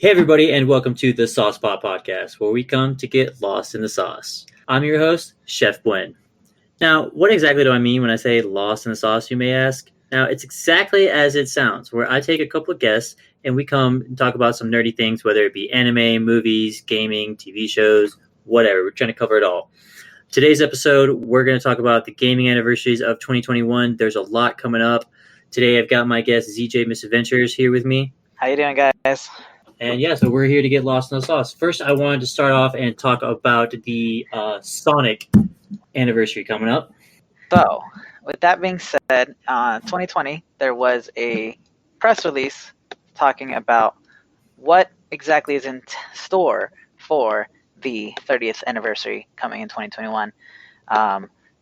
Hey, everybody, and welcome to the Sauce Pot Podcast, where we come to get lost in the sauce. I'm your host, Chef Buen. Now, what exactly do I mean when I say lost in the sauce, you may ask? Now, it's exactly as it sounds, where I take a couple of guests and we come and talk about some nerdy things, whether it be anime, movies, gaming, TV shows, whatever. We're trying to cover it all. Today's episode, we're going to talk about the gaming anniversaries of 2021. There's a lot coming up. Today, I've got my guest, ZJMisadventures, here with me. How you doing, guys? And yeah, so we're here to get lost in the sauce. First, I wanted to start off and talk about the Sonic anniversary coming up. So, with that being said, 2020, there was a press release talking about what exactly is in store for the 30th anniversary coming in 2021.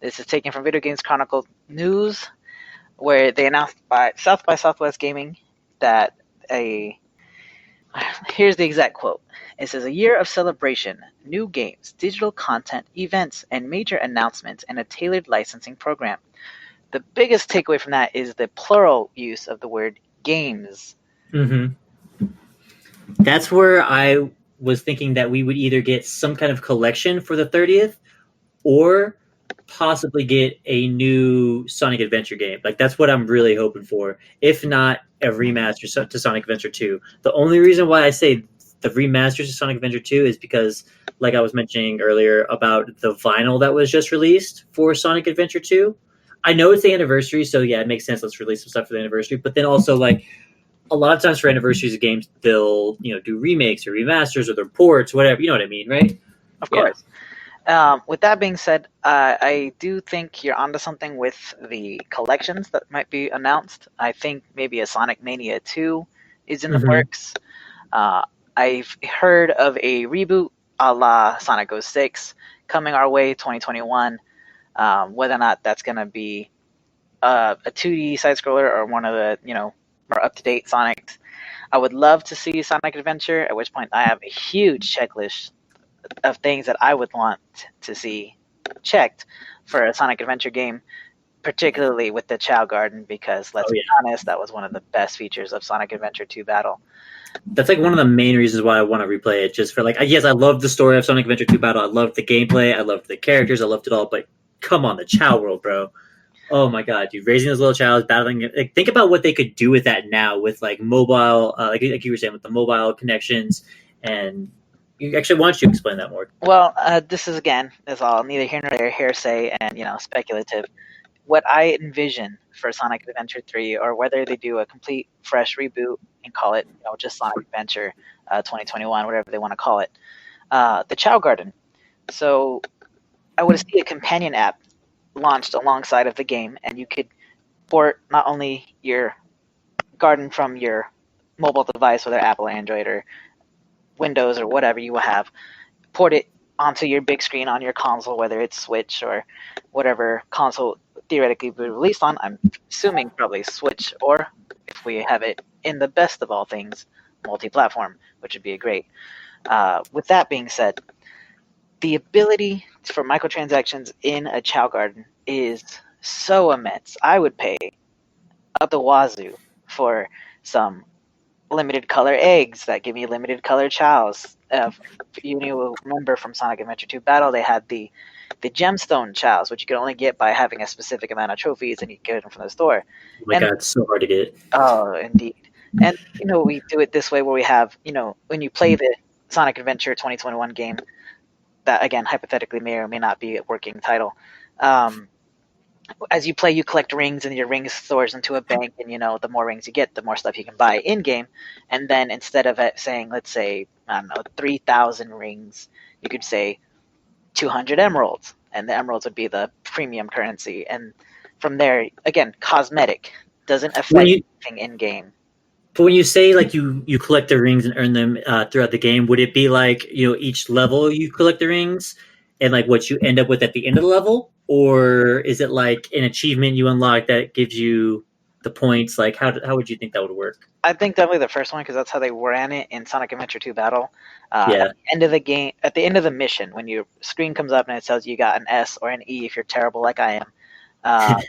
This is taken from Video Games Chronicle News, where they announced by South by Southwest Gaming that here's the exact quote. It says, "A year of celebration, new games, digital content, events, and major announcements, and a tailored licensing program." The biggest takeaway from that is the plural use of the word games. Mm-hmm. That's where I was thinking that we would either get some kind of collection for the 30th or possibly get a new Sonic Adventure game. Like, that's what I'm really hoping for. If not, a remaster to Sonic Adventure 2. The only reason why I say the remasters to Sonic Adventure 2 is because, like I was mentioning earlier, about the vinyl that was just released for Sonic Adventure 2. I know it's the anniversary, so yeah, it makes sense. Let's release some stuff for the anniversary. But then also, like, a lot of times for anniversaries of games, they'll, do remakes or remasters or their ports, whatever. You know what I mean, right? Of course. With that being said, I do think you're onto something with the collections that might be announced. I think maybe a Sonic Mania 2 is in the works. I've heard of a reboot a la Sonic 06 coming our way 2021. Whether or not that's going to be a 2D side-scroller or one of the, more up-to-date Sonics. I would love to see Sonic Adventure, at which point I have a huge checklist of things that I would want to see checked for a Sonic Adventure game, particularly with the Chow Garden, because let's be honest, that was one of the best features of Sonic Adventure 2 Battle. That's like one of the main reasons why I want to replay it, just for yes, I love the story of Sonic Adventure 2 Battle. I loved the gameplay. I loved the characters. I loved it all. But come on, the Chow World, bro. Oh my god, dude. Raising those little chows, battling. Like, think about what they could do with that now with mobile, like you were saying, with the mobile connections. And actually, why don't you explain that more? Well, this is all neither here nor there, hearsay and, speculative. What I envision for Sonic Adventure 3, or whether they do a complete fresh reboot and call it, just Sonic Adventure 2021, whatever they want to call it, the Chow Garden. So I would see a companion app launched alongside of the game, and you could port not only your garden from your mobile device, whether Apple, Android, or Windows, or whatever you will have, port it onto your big screen on your console, whether it's Switch or whatever console theoretically be released on. I'm assuming probably Switch, or if we have it in the best of all things, multi-platform, which would be great. With that being said, the ability for microtransactions in a Chow Garden is so immense. I would pay up the wazoo for some limited color eggs that give me limited color chows. You will remember from Sonic Adventure 2 Battle, they had the gemstone chows, which you could only get by having a specific amount of trophies, and you get them from the store. Oh my god, it's so hard to get. Oh, indeed. And, we do it this way where we have, when you play the Sonic Adventure 2021 game, that, again, hypothetically may or may not be a working title. As you play, you collect rings, and your ring stores into a bank, and, the more rings you get, the more stuff you can buy in-game. And then instead of it saying, let's say, 3,000 rings, you could say 200 emeralds, and the emeralds would be the premium currency. And from there, again, cosmetic, doesn't affect anything in-game. But when you say you collect the rings and earn them throughout the game, would it be each level you collect the rings and what you end up with at the end of the level, or is it an achievement you unlock that gives you the points? How would you think that would work? I think definitely the first one, because that's how they ran it in Sonic Adventure 2 Battle. Yeah. At the end of the game, at the end of the mission, when your screen comes up and it says you got an S or an E if you're terrible like I am,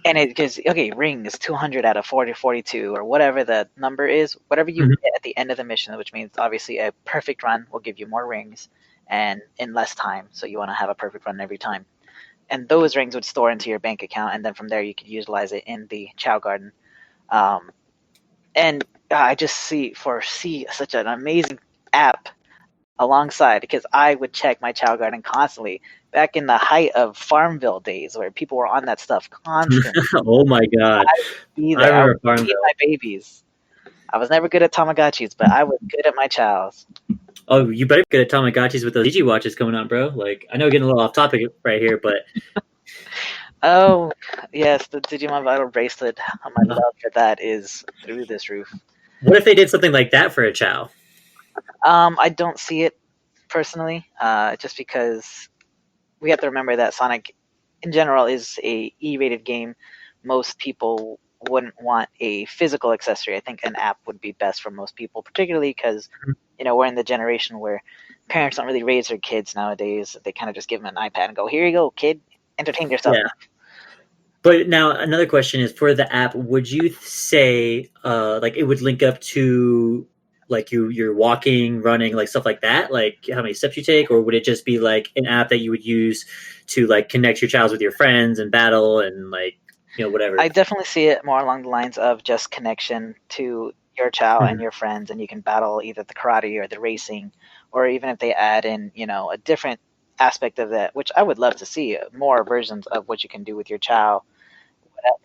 and it gives, okay, rings 200 out of 40, 42, or whatever the number is, whatever you Mhm. get at the end of the mission, which means obviously a perfect run will give you more rings and in less time. So you want to have a perfect run every time. And those rings would store into your bank account, and then from there you could utilize it in the Chow Garden. Um, and I just foresee such an amazing app alongside, because I would check my Chow Garden constantly back in the height of Farmville days where people were on that stuff constantly. Oh my god, Be I there. I would remember feed Farmville. my babies. I was never good at Tamagotchis, but I was good at my chows. Oh, you better get a Tamagotchis with those Gigi watches coming out, bro. Like, I know we're getting a little off topic right here, but Oh, yes, the Digimon Vital Bracelet. My uh, love for that is through this roof. what if they did something like that for a Chow? I don't see it personally, just because we have to remember that Sonic, in general, is a E-rated game. Most people wouldn't want a physical accessory. I think an app would be best for most people, particularly because we're in the generation where parents don't really raise their kids nowadays. They kind of just give them an iPad and go, "Here you go, kid, entertain yourself." Yeah. But now another question is for the app, would you say like it would link up to like you're walking, running, like stuff like that, like how many steps you take, or would it just be like an app that you would use to like connect your Chows with your friends and battle and like whatever? I definitely see it more along the lines of just connection to your Chow and Mhm. your friends, and you can battle either the karate or the racing, or even if they add in, a different aspect of that, which I would love to see more versions of what you can do with your Chow.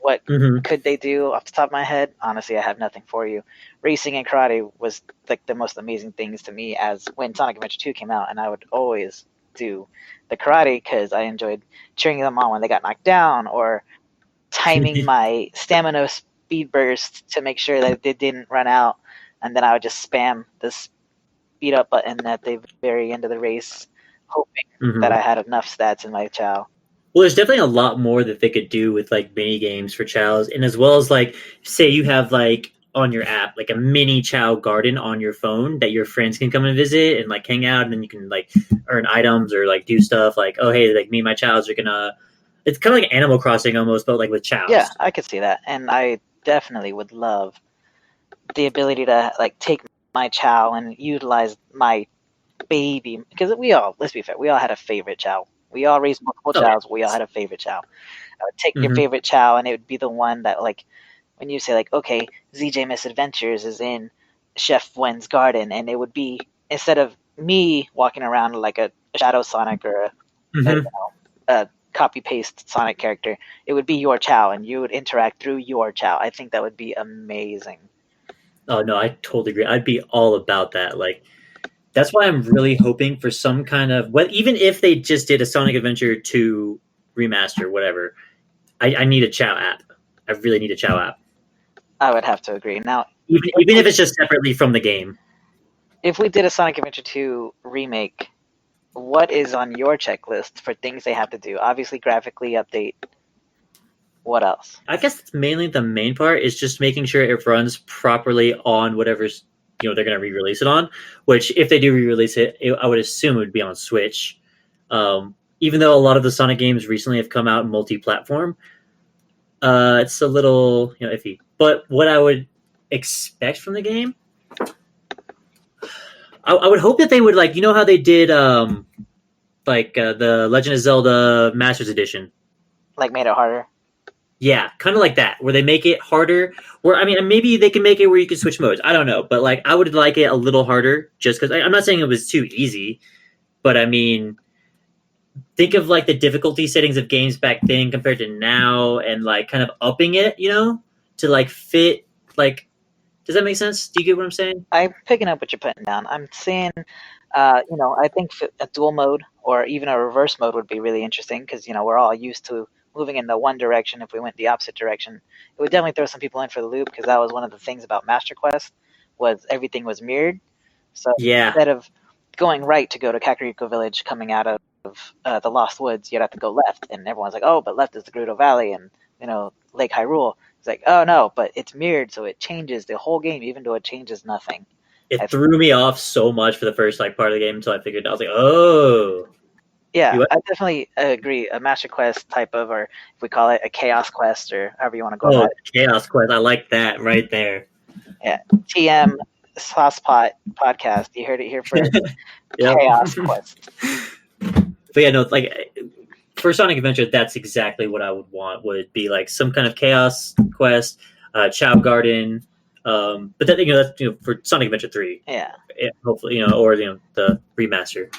What Mhm. could they do off the top of my head? Honestly, I have nothing for you. Racing and karate was like the most amazing things to me as when Sonic Adventure 2 came out, and I would always do the karate because I enjoyed cheering them on when they got knocked down, or timing my stamina speed burst to make sure that they didn't run out, and then I would just spam the speed up button at the very end of the race, hoping that Mhm. I had enough stats in my Chow. Well, there's definitely a lot more that they could do with like mini games for chows, and as well as like say you have like on your app like a mini chow garden on your phone that your friends can come and visit and like hang out, and then you can like earn items or like do stuff like, oh hey, like me and my chows are gonna. It's kind of like Animal Crossing almost, but like with Yeah, chows. I could see that, and I definitely would love the ability to like take my Chow and utilize my baby, because let's be fair, we all had a favorite Chow. We all raised multiple Oh Chows. We all yeah. had a favorite Chow. I would take your Mm-hmm. favorite Chow, and it would be the one that, like, when you say, like, okay, ZJMisadventures is in Chef Wen's garden, and it would be, instead of me walking around like a Shadow Sonic or a, Mm-hmm. a copy paste Sonic character, it would be your Chow, and you would interact through your Chow. I think that would be amazing. Oh no, I totally agree. I'd be all about that. Like that's why I'm really hoping for some kind of what, even if they just did a Sonic Adventure 2 remaster, whatever. I need a Chow app. I really need a Chow app. I would have to agree. Now, Even if it's just separately from the game. if we did a Sonic Adventure 2 remake, what is on your checklist for things they have to do? Obviously, graphically update. What else? I guess it's mainly the main part is just making sure it runs properly on whatever's they're going to re-release it on. Which if they do re-release I would assume it would be on Switch. Even though a lot of the Sonic games recently have come out multi-platform, it's a little iffy. But what I would expect from the game, I would hope that they would like how they did like the Legend of Zelda Masters Edition. Like, made it harder? Yeah, kind of like that, where they make it harder. Where I mean, maybe they can make it where you can switch modes. I don't know, but like I would like it a little harder, just because I'm not saying it was too easy, but I mean, think of like the difficulty settings of games back then compared to now, and like kind of upping it, to like fit. Like, does that make sense? Do you get what I'm saying? I'm picking up what you're putting down. I'm saying, I think a dual mode or even a reverse mode would be really interesting because, we're all used to moving in the one direction. If we went the opposite direction, it would definitely throw some people in for the loop, because that was one of the things about Master Quest, was everything was mirrored. So Yeah, instead of going right to go to Kakariko Village coming out of the Lost Woods, you'd have to go left. And everyone's like, oh, but left is the Gerudo Valley and, Lake Hyrule. It's like, oh, no, but it's mirrored, so it changes the whole game, even though it changes nothing. it threw me off so much for the first like part of the game until I figured I was like, oh. Yeah, what? I definitely agree. A Master Quest type of, or if we call it a Chaos Quest, or however you want to go about Oh, it. Chaos Quest. I like that right there. Yeah, TM Saucepot podcast. You heard it here first. Yep. Chaos Quest. But yeah, no, like for Sonic Adventure, that's exactly what I would want. Would be like some kind of Chaos Quest, Chow Garden. But that that's for Sonic Adventure 3. Yeah. Hopefully, or the remaster.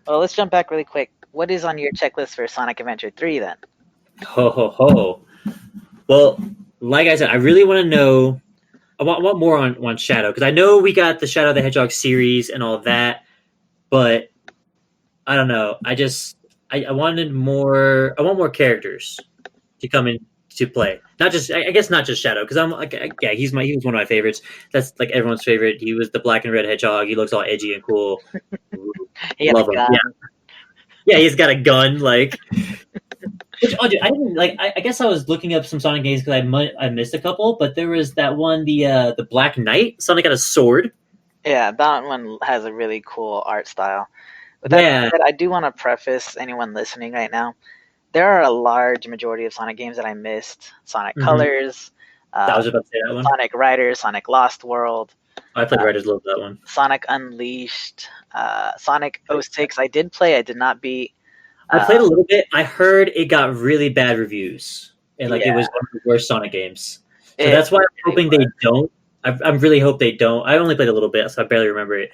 Well, let's jump back really quick. What is on your checklist for Sonic Adventure 3 then? Ho ho ho. Well, like I said, I really want to know. I want more on Shadow, because I know we got the Shadow the Hedgehog series and all that, but I don't know. I wanted more. I want more characters to come in to play. Not just I guess not just Shadow, because I'm like yeah, he was one of my favorites. That's like everyone's favorite. He was the black and red hedgehog. He looks all edgy and cool. He had a Love him. gun. Yeah, yeah. He's got a gun. Like which I didn't like. I guess I was looking up some Sonic games because I missed a couple, but there was that one, the Black Knight. Sonic got a sword. Yeah, that one has a really cool art style. With that being Yeah, said, I do want to preface anyone listening right now. There are a large majority of Sonic games that I missed. Sonic mm-hmm. Colors, I was about to say that one. Sonic Riders, Sonic Lost World, I played Riders. Love that one. Sonic Unleashed, Sonic '06. I did play. I did not beat. I played a little bit. I heard it got really bad reviews, and like it Yeah, was one of the worst Sonic games. So it that's why I'm really hoping was. they don't. I really hope they don't. I only played a little bit, so I barely remember it.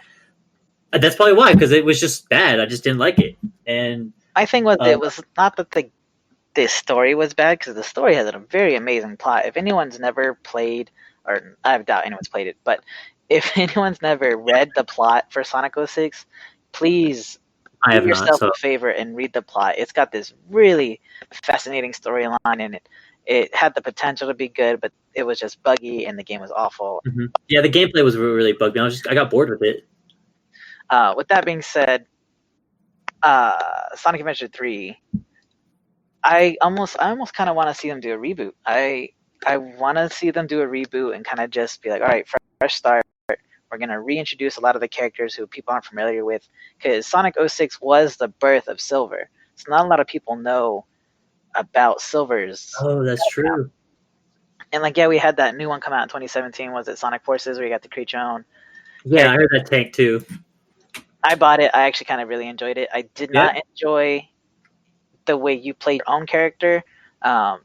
That's probably why, because it was just bad. I just didn't like it, and My thing was, uh, it was not that the story was bad, because the story has a very amazing plot. If anyone's never played, or I doubt anyone's played it, but if anyone's never read the plot for Sonic '06, please I do have not. yourself So a favor and read the plot. It's got this really fascinating storyline, and it had the potential to be good, but it was just buggy, and the game was awful. yeah, the gameplay was really bugged me. I got bored with it. With that being said, Sonic Adventure 3, I almost kind of want to see them do a reboot. I want to see them do a reboot and kind of just be like, all right, fresh start. We're going to reintroduce a lot of the characters who people aren't familiar with, because Sonic '06 was the birth of Silver. So not a lot of people know about Silver's. Oh, that's true. And like, yeah, we had that new one come out in 2017. Was it Sonic Forces, where you got to create your own Yeah, I character? heard that tank too. I bought it. I actually kind of really enjoyed it. I did Yeah. not enjoy the way you play your own character,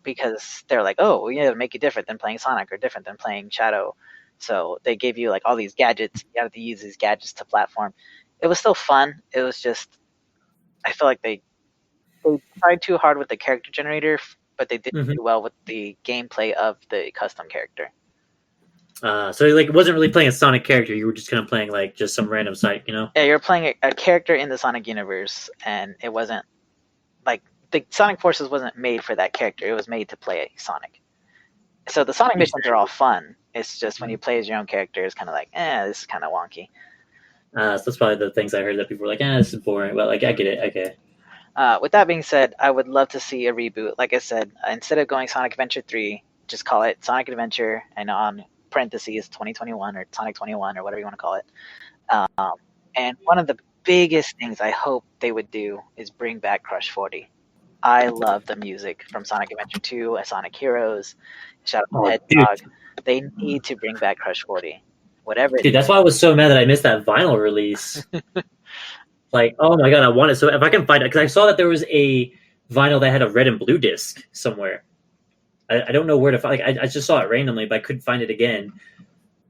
because they're like, oh, we need to make it different than playing Sonic or different than playing Shadow. So they gave you like all these gadgets. You had to use these gadgets to platform. It was still fun. It was just, I feel like they tried too hard with the character generator, but they didn't Mm-hmm. do well with the gameplay of the custom character. So like, it wasn't really playing a Sonic character. You were just kind of playing like just some random site, Yeah, you're playing a character in the Sonic universe, and it wasn't like the Sonic Forces wasn't made for that character. It was made to play Sonic. So the Sonic missions are all fun. It's just when you play as your own character, it's kind of like, this is kind of wonky. So that's probably the things I heard that people were like, this is boring. Well, like I get it. Okay. With that being said, I would love to see a reboot. Like I said, instead of going Sonic Adventure 3, just call it Sonic Adventure, and on parentheses 2021 or Sonic 21 or whatever you want to call it. And one of the biggest things I hope they would do is bring back Crush 40. I love the music from Sonic Adventure 2, Sonic Heroes, Shadow the Hedgehog. Dude. They need to bring back Crush 40. Whatever it Dude, that's why I was so mad that I missed that vinyl release. Like, oh my god, I want it. So if I can find it, because I saw that there was a vinyl that had a red and blue disc somewhere. I don't know where to find. Like, I just saw it randomly, but I couldn't find it again.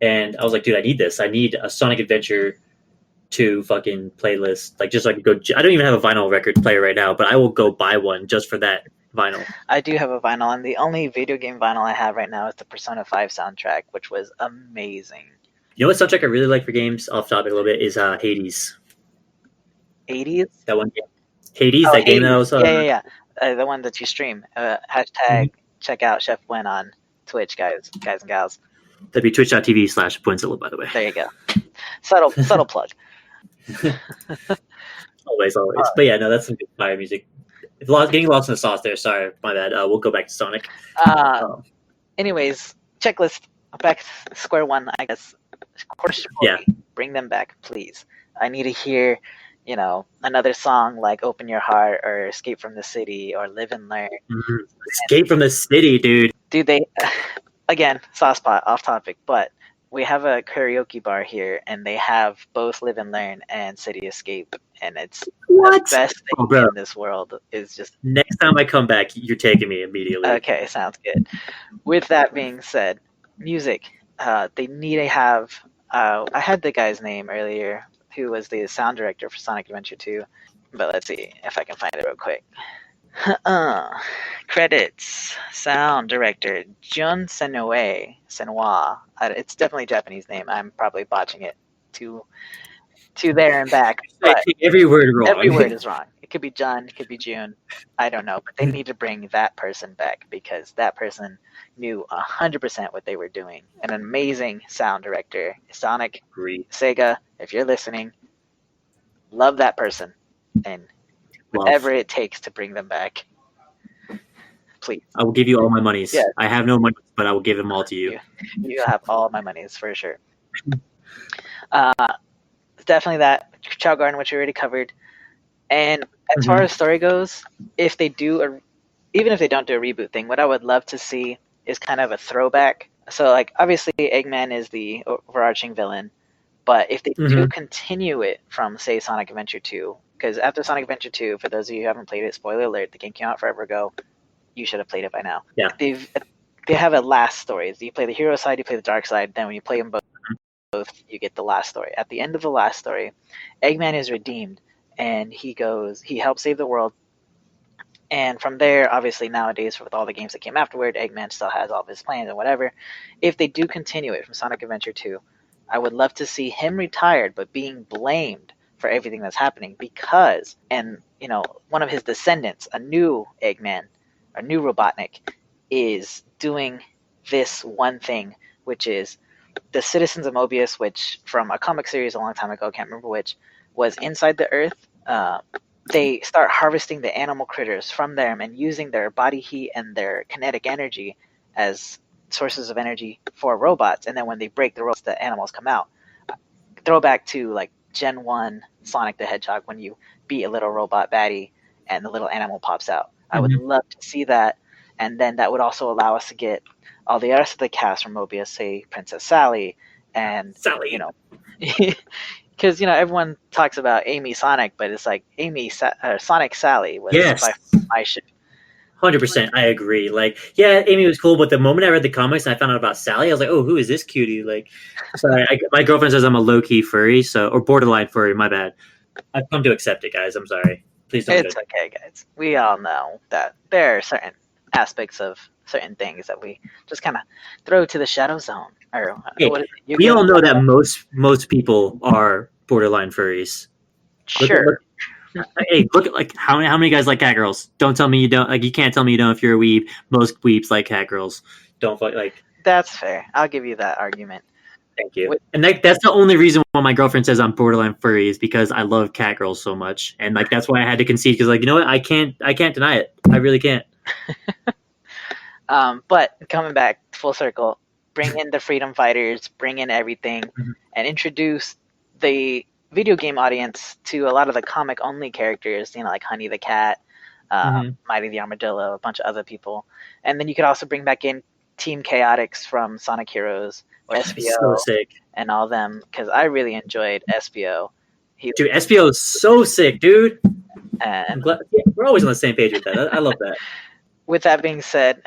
And I was like, dude, I need this. I need a Sonic Adventure 2 fucking playlist. Like, just so I can go. I don't even have a vinyl record player right now, but I will go buy one just for that vinyl. I do have a vinyl, and the only video game vinyl I have right now is the Persona 5 soundtrack, which was amazing. You know what soundtrack I really like for games, off topic a little bit, is Hades. 80s? That one game. Hades, that game that I was... Yeah. The one that you stream. Hashtag check out Chef Buen on Twitch, guys and gals. That'd be twitch.tv/Buenzilla, by the way. There you go. Subtle plug. Always. But yeah, no, that's some good fire music. Getting lost in the sauce there. Sorry, my bad. We'll go back to Sonic. Anyways, checklist. Back to square one, I guess. Course 40. Yeah. Bring them back, please. I need to hear another song like Open Your Heart or Escape from the City or Live and Learn. Escape from the City, dude. Dude, they, again, sauce pot, off topic, but we have a karaoke bar here and they have both Live and Learn and City Escape. And it's What? the best thing bro. in this world is just. Next time I come back, you're taking me immediately. Okay, sounds good. With that being said, music. They need to have. I had the guy's name earlier, who was the sound director for Sonic Adventure 2, but let's see if I can find it real quick. Credits: sound director Jun Senwa. It's definitely a Japanese name. I'm probably botching it to there and back. I take every word wrong. Every word is wrong. It could be Jun, it could be June. I don't know, but they need to bring that person back because that person knew 100% what they were doing. An amazing sound director. Sonic, Agree. Sega, if you're listening, love that person and whatever it takes to bring them back. Please. I will give you all my monies. Yes. I have no money, but I will give them all to you. You have all my monies for sure. Definitely that. Chow Garden, which we already covered. And as far as story goes, if they do even if they don't do a reboot thing, what I would love to see is kind of a throwback. So, like, obviously, Eggman is the overarching villain, but if they do continue it from, say, Sonic Adventure 2, because after Sonic Adventure 2, for those of you who haven't played it, spoiler alert, the game came out forever ago. You should have played it by now. Yeah. They have a last story. You play the hero side, you play the dark side. Then when you play them both, you get the last story. At the end of the last story, Eggman is redeemed, and he helps save the world. And from there, obviously nowadays, with all the games that came afterward, Eggman still has all of his plans and whatever. If they do continue it from Sonic Adventure 2, I would love to see him retired, but being blamed for everything that's happening because, one of his descendants, a new Eggman, a new Robotnik, is doing this one thing, which is the citizens of Mobius, which from a comic series a long time ago, can't remember which, was inside the Earth. They start harvesting the animal critters from them and using their body heat and their kinetic energy as sources of energy for robots. And then when they break the robots, the animals come out. Throwback to like Gen 1 Sonic the Hedgehog when you beat a little robot baddie and the little animal pops out. I would love to see that. And then that would also allow us to get all the rest of the cast from Mobius, say Princess Sally and Sally. Because everyone talks about Amy Sonic, but it's like Sonic Sally was by my ship. 100%, I agree. Like, yeah, Amy was cool, but the moment I read the comics and I found out about Sally, I was like, "Oh, who is this cutie?" Like, sorry, my girlfriend says I'm a low-key furry, or borderline furry. My bad. I've come to accept it, guys. I'm sorry. Please don't. It's okay, guys. We all know that there are certain aspects of certain things that we just kind of throw to the shadow zone. Or we all know that most people are borderline furries. Sure. Look at like how many guys like cat girls. Don't tell me you don't. Like, you can't tell me you don't if you're a weeb. Most weebs like cat girls. Don't like. That's fair. I'll give you that argument. Thank you. And that's the only reason why my girlfriend says I'm borderline furry is because I love cat girls so much, and like that's why I had to concede because you know what, I can't deny it. I really can't. But coming back full circle, bring in the freedom fighters, bring in everything, and introduce the video game audience to a lot of the comic only characters, like Honey the Cat, Mighty the Armadillo, a bunch of other people. And then you could also bring back in Team Chaotix from Sonic Heroes or SBO so sick. And all them, because I really enjoyed SBO. Dude, SBO is so sick, dude. And we're always on the same page with that. I love that. With that being said,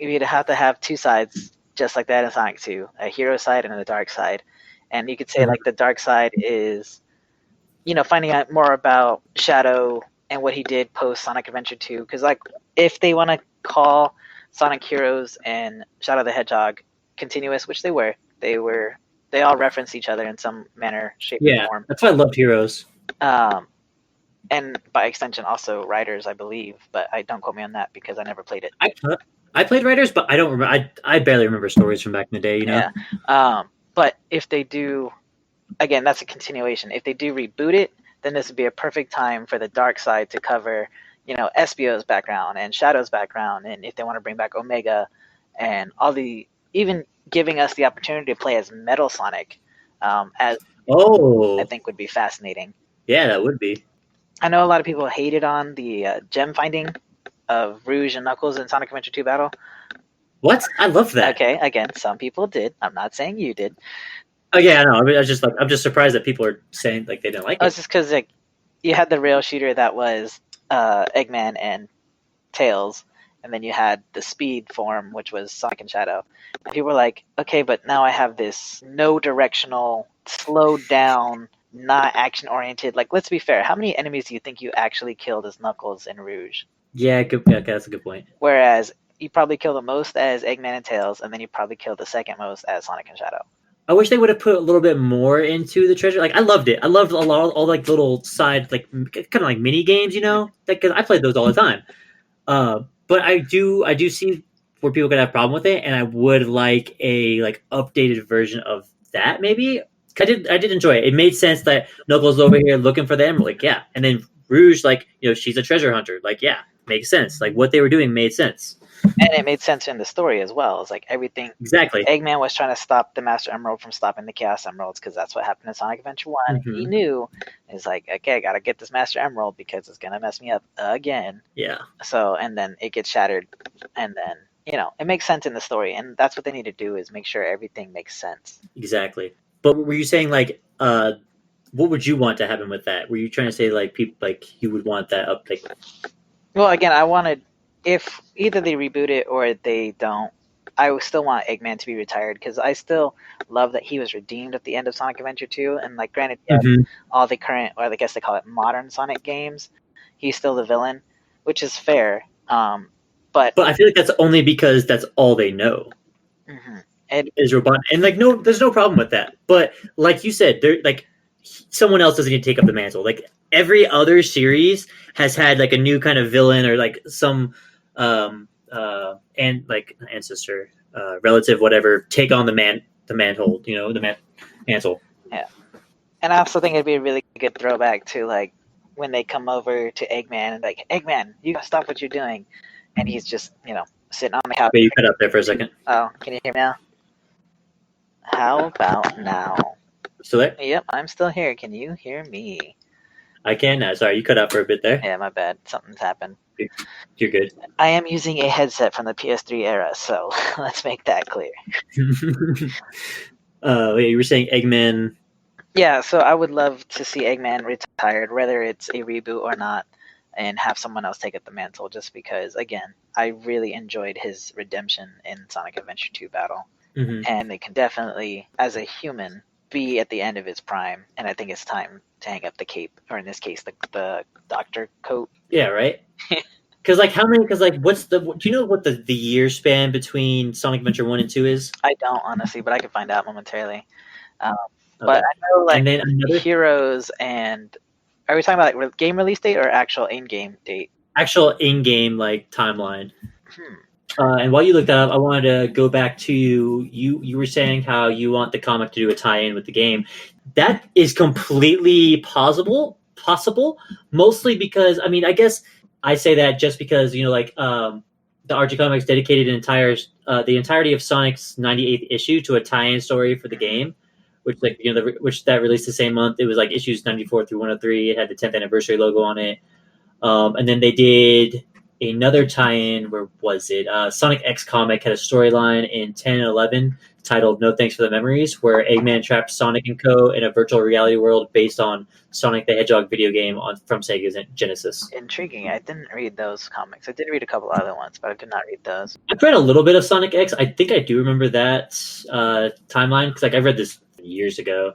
you'd have to have two sides just like that in Sonic 2, a hero side and a dark side. And you could say like the dark side is, finding out more about Shadow and what he did post Sonic Adventure 2. Because like if they want to call Sonic Heroes and Shadow the Hedgehog continuous, which they all reference each other in some manner, shape, or form. That's why I loved Heroes. And by extension also Riders, I believe, but I don't quote me on that because I never played it. I played Riders, but I don't remember. I barely remember stories from back in the day. Yeah. But if they do, again, that's a continuation. If they do reboot it, then this would be a perfect time for the dark side to cover, SBO's background and Shadow's background, and if they want to bring back Omega and even giving us the opportunity to play as Metal Sonic, I think would be fascinating. Yeah, that would be. I know a lot of people hated on the gem finding of Rouge and Knuckles in Sonic Adventure 2 Battle. What? I love that. Okay, again, some people did. I'm not saying you did. Oh yeah, I know. I mean, I'm just surprised that people are saying like they didn't like It's it. just because like you had the rail shooter that was Eggman and Tails, and then you had the speed form, which was Sonic and Shadow. And people were like, okay, but now I have this no directional, slowed down, not action oriented. Like, let's be fair. How many enemies do you think you actually killed as Knuckles in Rouge? Yeah, good. Yeah, okay, that's a good point. Whereas you probably kill the most as Eggman and Tails, and then you probably kill the second most as Sonic and Shadow. I wish they would have put a little bit more into the treasure. Like I loved it. I loved a lot all like little side like kind of like mini games, you know, because I played those all the time. But I do see where people could have a problem with it, and I would like a like updated version of that maybe. I did enjoy it. It made sense that Knuckles over here looking for the emerald, like yeah, and then Rouge, like you know, she's a treasure hunter, like yeah, makes sense. Like what they were doing made sense. And it made sense in the story as well. It's like everything. Exactly. Eggman was trying to stop the Master Emerald from stopping the Chaos Emeralds because that's what happened in Sonic Adventure 1. He Mm-hmm. knew. It's like, okay, I got to get this Master Emerald because it's going to mess me up again. Yeah. So, and then it gets shattered. And then, you know, it makes sense in the story. And that's what they need to do is make sure everything makes sense. Exactly. But were you saying like what would you want to happen with that? Were you trying to say like people like you would want that up like Well, again, I wanted, if either they reboot it or they don't, I still want Eggman to be retired because I still love that he was redeemed at the end of Sonic Adventure 2. And, like, granted, yeah, Mhm. all the current, or I guess they call it modern Sonic games, he's still the villain, which is fair. But But I feel like that's only because that's all they know mhm. is robot, and like no, there's no problem with that. But like you said, there like someone else doesn't need to take up the mantle. Like every other series has had like a new kind of villain or like some and like ancestor, relative, whatever, take on the mantle, you know, mantle. Yeah. And I also think it'd be a really good throwback to, like, when they come over to Eggman and, like, Eggman, you gotta stop what you're doing. And he's just, you know, sitting on the couch. Wait, you cut up there for a second. Oh, can you hear me now? How about now? Still there? Yep, I'm still here. Can you hear me? I can now. Sorry, you cut out for a bit there. Yeah, my bad. Something's happened. You're good. I am using a headset from the PS3 era, so let's make that clear. Wait, you were saying Eggman. Yeah, so I would love to see Eggman retired, whether it's a reboot or not, and have someone else take up the mantle, just because, again, I really enjoyed his redemption in Sonic Adventure 2 Battle. Mhm. And it can definitely, as a human, be at the end of his prime, and I think it's time to hang up the cape, or in this case, the doctor coat. Yeah, right. Because like how many? Because like what's the? Do you know what the year span between Sonic Adventure 1 and 2 is? I don't, honestly, but I can find out momentarily. Okay. But I know, like, And then another Heroes and... Are we talking about, like, game release date or actual in-game date? actual in-game like timeline. Hmm. And while you look that up, I wanted to go back to you were saying how you want the comic to do a tie-in with the game. That is completely possible, mostly because I mean, I guess I say that just because you know, like the Archie Comics dedicated the entirety of Sonic's 98th issue to a tie-in story for the game, which like you know which that released the same month. It was like issues 94 through 103. It had the 10th anniversary logo on it. And then they did another tie-in. Where was it? Sonic X comic had a storyline in 10 and 11 titled "No Thanks for the Memories," where Eggman trapped Sonic and Co. in a virtual reality world based on Sonic the Hedgehog video game from Sega's Genesis. Intriguing. I didn't read those comics. I did read a couple other ones, but I did not read those. I've read a little bit of Sonic X. I think I do remember that timeline because like I read this years ago.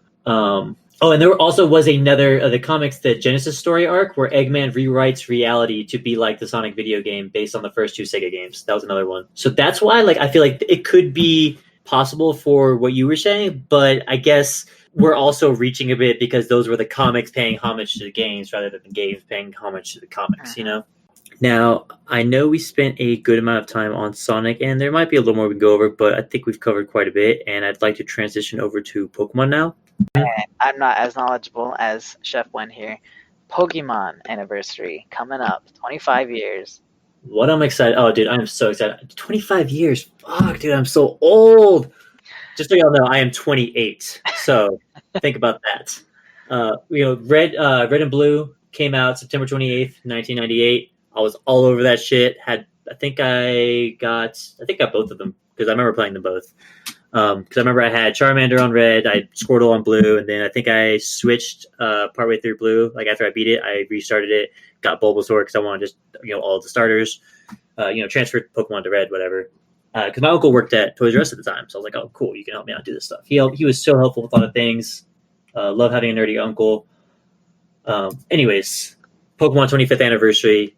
Oh, and there also was another the comics, the Genesis story arc, where Eggman rewrites reality to be like the Sonic video game based on the first two Sega games. That was another one. So that's why, like, I feel like it could be possible for what you were saying, but I guess we're also reaching a bit because those were the comics paying homage to the games rather than the games paying homage to the comics, you know? Now, I know we spent a good amount of time on Sonic, and there might be a little more we can go over, but I think we've covered quite a bit, and I'd like to transition over to Pokemon now. And I'm not as knowledgeable as Chef Wen here. Pokemon Anniversary coming up. 25 years. What I'm excited. Oh, dude, I'm so excited. 25 years. Fuck, dude, I'm so old. Just so y'all know, I am 28. So think about that. Red and Blue came out September 28th, 1998. I was all over that shit. I think I got both of them because I remember playing them both. Because I remember I had Charmander on red, I Squirtle on blue, and then I think I switched partway through blue. Like after I beat it, I restarted it, got Bulbasaur because I wanted just all of the starters. Transferred Pokemon to red, whatever. Because my uncle worked at Toys R Us at the time, so I was like, "Oh, cool, you can help me out do this stuff." He was so helpful with a lot of things. Love having a nerdy uncle. Anyways, Pokemon 25th anniversary.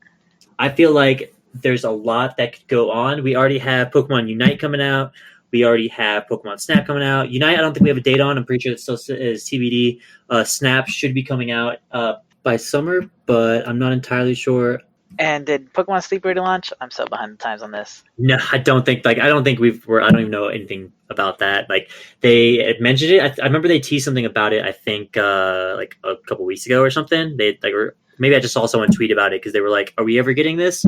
I feel like there's a lot that could go on. We already have Pokemon Unite coming out. We already have Pokemon Snap coming out. Unite, I don't think we have a date on. I'm pretty sure it still is TBD. Snap should be coming out by summer, but I'm not entirely sure. And did Pokemon Sleep already launch? I'm so behind the times on this. No, I don't think. I don't even know anything about that. Like they had mentioned it. I remember they teased something about it. I think like a couple weeks ago or something. Or maybe I just saw someone tweet about it because they were like, "Are we ever getting this?"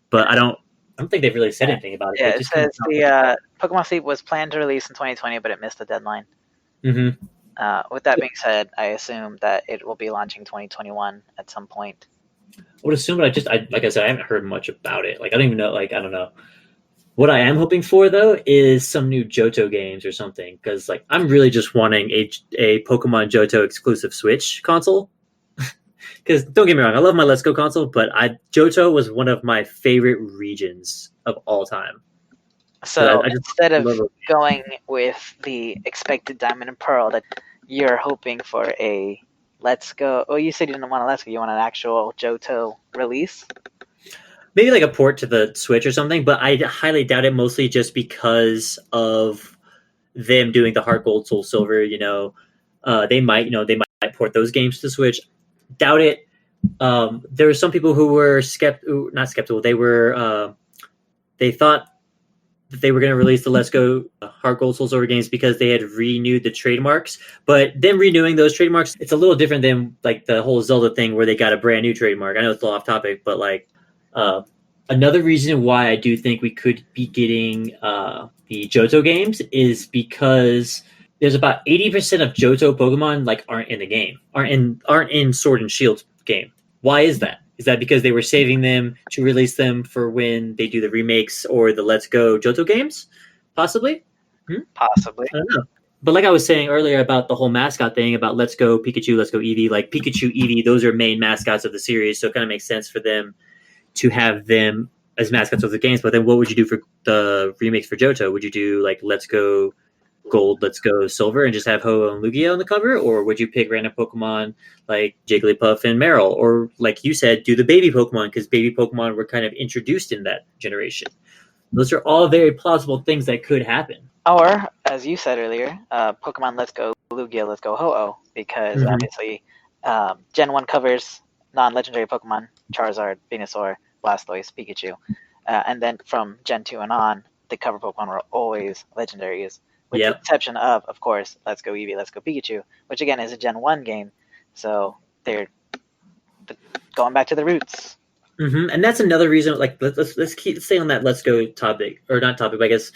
But I don't think they've really said anything about it. Yeah, it says the Pokemon Sleep was planned to release in 2020, but it missed the deadline. Mm-hmm. With that being said, I assume that it will be launching 2021 at some point. I would assume, but like I said, I haven't heard much about it. Like I don't even know. Like I don't know. What I am hoping for though is some new Johto games or something, because like I'm really just wanting a Pokemon Johto exclusive Switch console. Because don't get me wrong, I love my Let's Go console, but Johto was one of my favorite regions of all time. So instead of going with the expected Diamond and Pearl, that you're hoping for a Let's Go. Oh, you said you didn't want a Let's Go. You want an actual Johto release? Maybe like a port to the Switch or something, but I highly doubt it. Mostly just because of them doing the Heart Gold, Soul Silver. They might port those games to the Switch. Doubt it. There were some people who were not skeptical. They thought that they were going to release the Let's Go Heart Gold Soul Silver games because they had renewed the trademarks. But them renewing those trademarks, it's a little different than like the whole Zelda thing where they got a brand new trademark. I know it's a little off topic, but like another reason why I do think we could be getting the Johto games is because there's about 80% of Johto Pokemon like aren't in the game, aren't in Sword and Shield game. Why is that? Is that because they were saving them to release them for when they do the remakes or the Let's Go Johto games? Possibly? Possibly. I don't know. But like I was saying earlier about the whole mascot thing, about Let's Go Pikachu, Let's Go Eevee, like Pikachu, Eevee, those are main mascots of the series, so it kind of makes sense for them to have them as mascots of the games. But then what would you do for the remakes for Johto? Would you do like Let's Go Gold, Let's Go Silver, and just have Ho and Lugia on the cover? Or would you pick random Pokemon like Jigglypuff and Meryl? Or like you said, do the baby Pokemon, because baby Pokemon were kind of introduced in that generation. Those are all very plausible things that could happen. Or, as you said earlier, Pokemon Let's Go Lugia, Let's Go Ho-Oh, because obviously Gen 1 covers non-legendary Pokemon, Charizard, Venusaur, Blastoise, Pikachu. And then from Gen 2 and on, the cover Pokemon were always legendaries. With the exception of course, Let's Go Eevee, Let's Go Pikachu, which again is a Gen 1 game. So they're going back to the roots. Mm-hmm. And that's another reason, like, let's stay on that Let's Go topic, or not topic, but I guess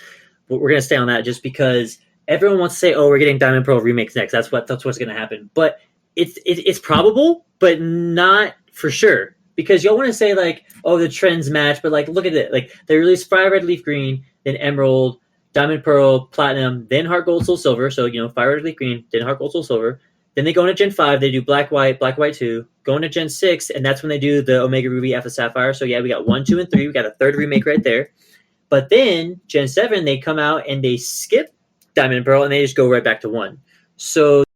we're going to stay on that just because everyone wants to say, oh, we're getting Diamond Pearl remakes next. That's what's going to happen. But it's probable, but not for sure. Because y'all want to say, like, oh, the trends match, but, like, look at it. Like, they released Fire Red, Leaf Green, then Emerald, Diamond, Pearl, Platinum, then Heart Gold, Soul Silver. So, Fire Red, Leaf Green, then Heart Gold, Soul Silver. Then they go into Gen 5. They do Black, White 2. Go into Gen 6, and that's when they do the Omega Ruby, Alpha Sapphire. So, yeah, we got 1, 2, and 3. We got a third remake right there. But then, Gen 7, they come out and they skip Diamond and Pearl, and they just go right back to 1. So, it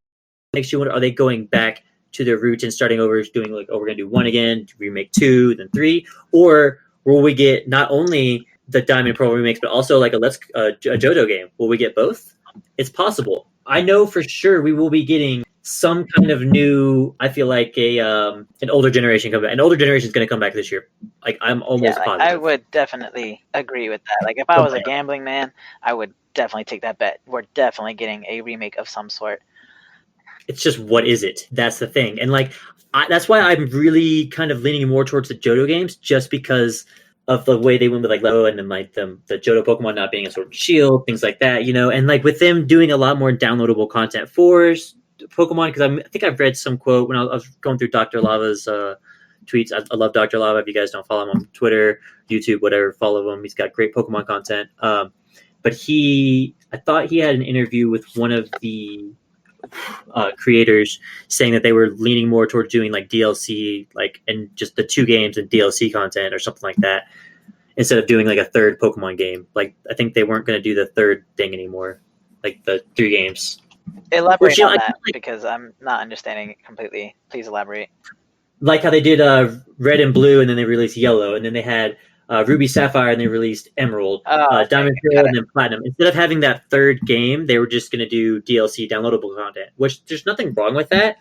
makes you wonder, are they going back to their roots and starting over, doing like, oh, we're going to do 1 again, remake 2, then 3? Or will we get not only the Diamond Pearl remakes, but also like a Johto game? Will we get both? It's possible. I know for sure we will be getting some kind of new. I feel like an older generation come back. An older generation is going to come back this year. Like I'm almost positive. I would definitely agree with that. Like if I was a gambling man, I would definitely take that bet. We're definitely getting a remake of some sort. It's just, what is it? That's the thing, and like that's why I'm really kind of leaning more towards the Johto games, just because of the way they went with like Lego and then like the Johto Pokemon not being a Sword and Shield, things like that, and like with them doing a lot more downloadable content for Pokemon because I think I've read some quote when I was going through Dr. Lava's tweets. I love Dr. Lava. If you guys don't follow him on Twitter, YouTube, whatever, follow him. He's got great Pokemon content. But I thought he had an interview with one of the creators saying that they were leaning more towards doing like DLC, like and just the 2 games and DLC content or something like that, instead of doing like a third Pokemon game. Like I think they weren't going to do the third thing anymore, like the 3 games. Elaborate on that because I'm not understanding it completely. Please elaborate. Like how they did Red and Blue, and then they released Yellow, and then they had Ruby Sapphire, and they released Emerald, Diamond Pearl, and then Platinum. Instead of having that third game, they were just going to do DLC downloadable content, which there's nothing wrong with that.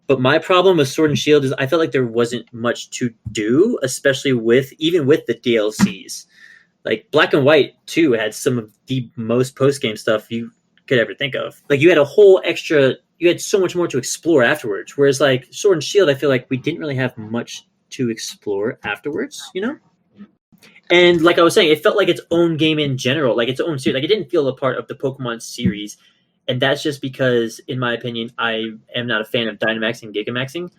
But my problem with Sword and Shield is I felt like there wasn't much to do, especially even with the DLCs. Like Black and White 2 had some of the most post-game stuff you could ever think of. Like you had a whole extra, you had so much more to explore afterwards. Whereas like Sword and Shield, I feel like we didn't really have much to explore afterwards, you know? And like I was saying, it felt like its own game in general, like its own series. Like it didn't feel a part of the Pokemon series. And that's just because, in my opinion, I am not a fan of Dynamaxing and Gigamaxing.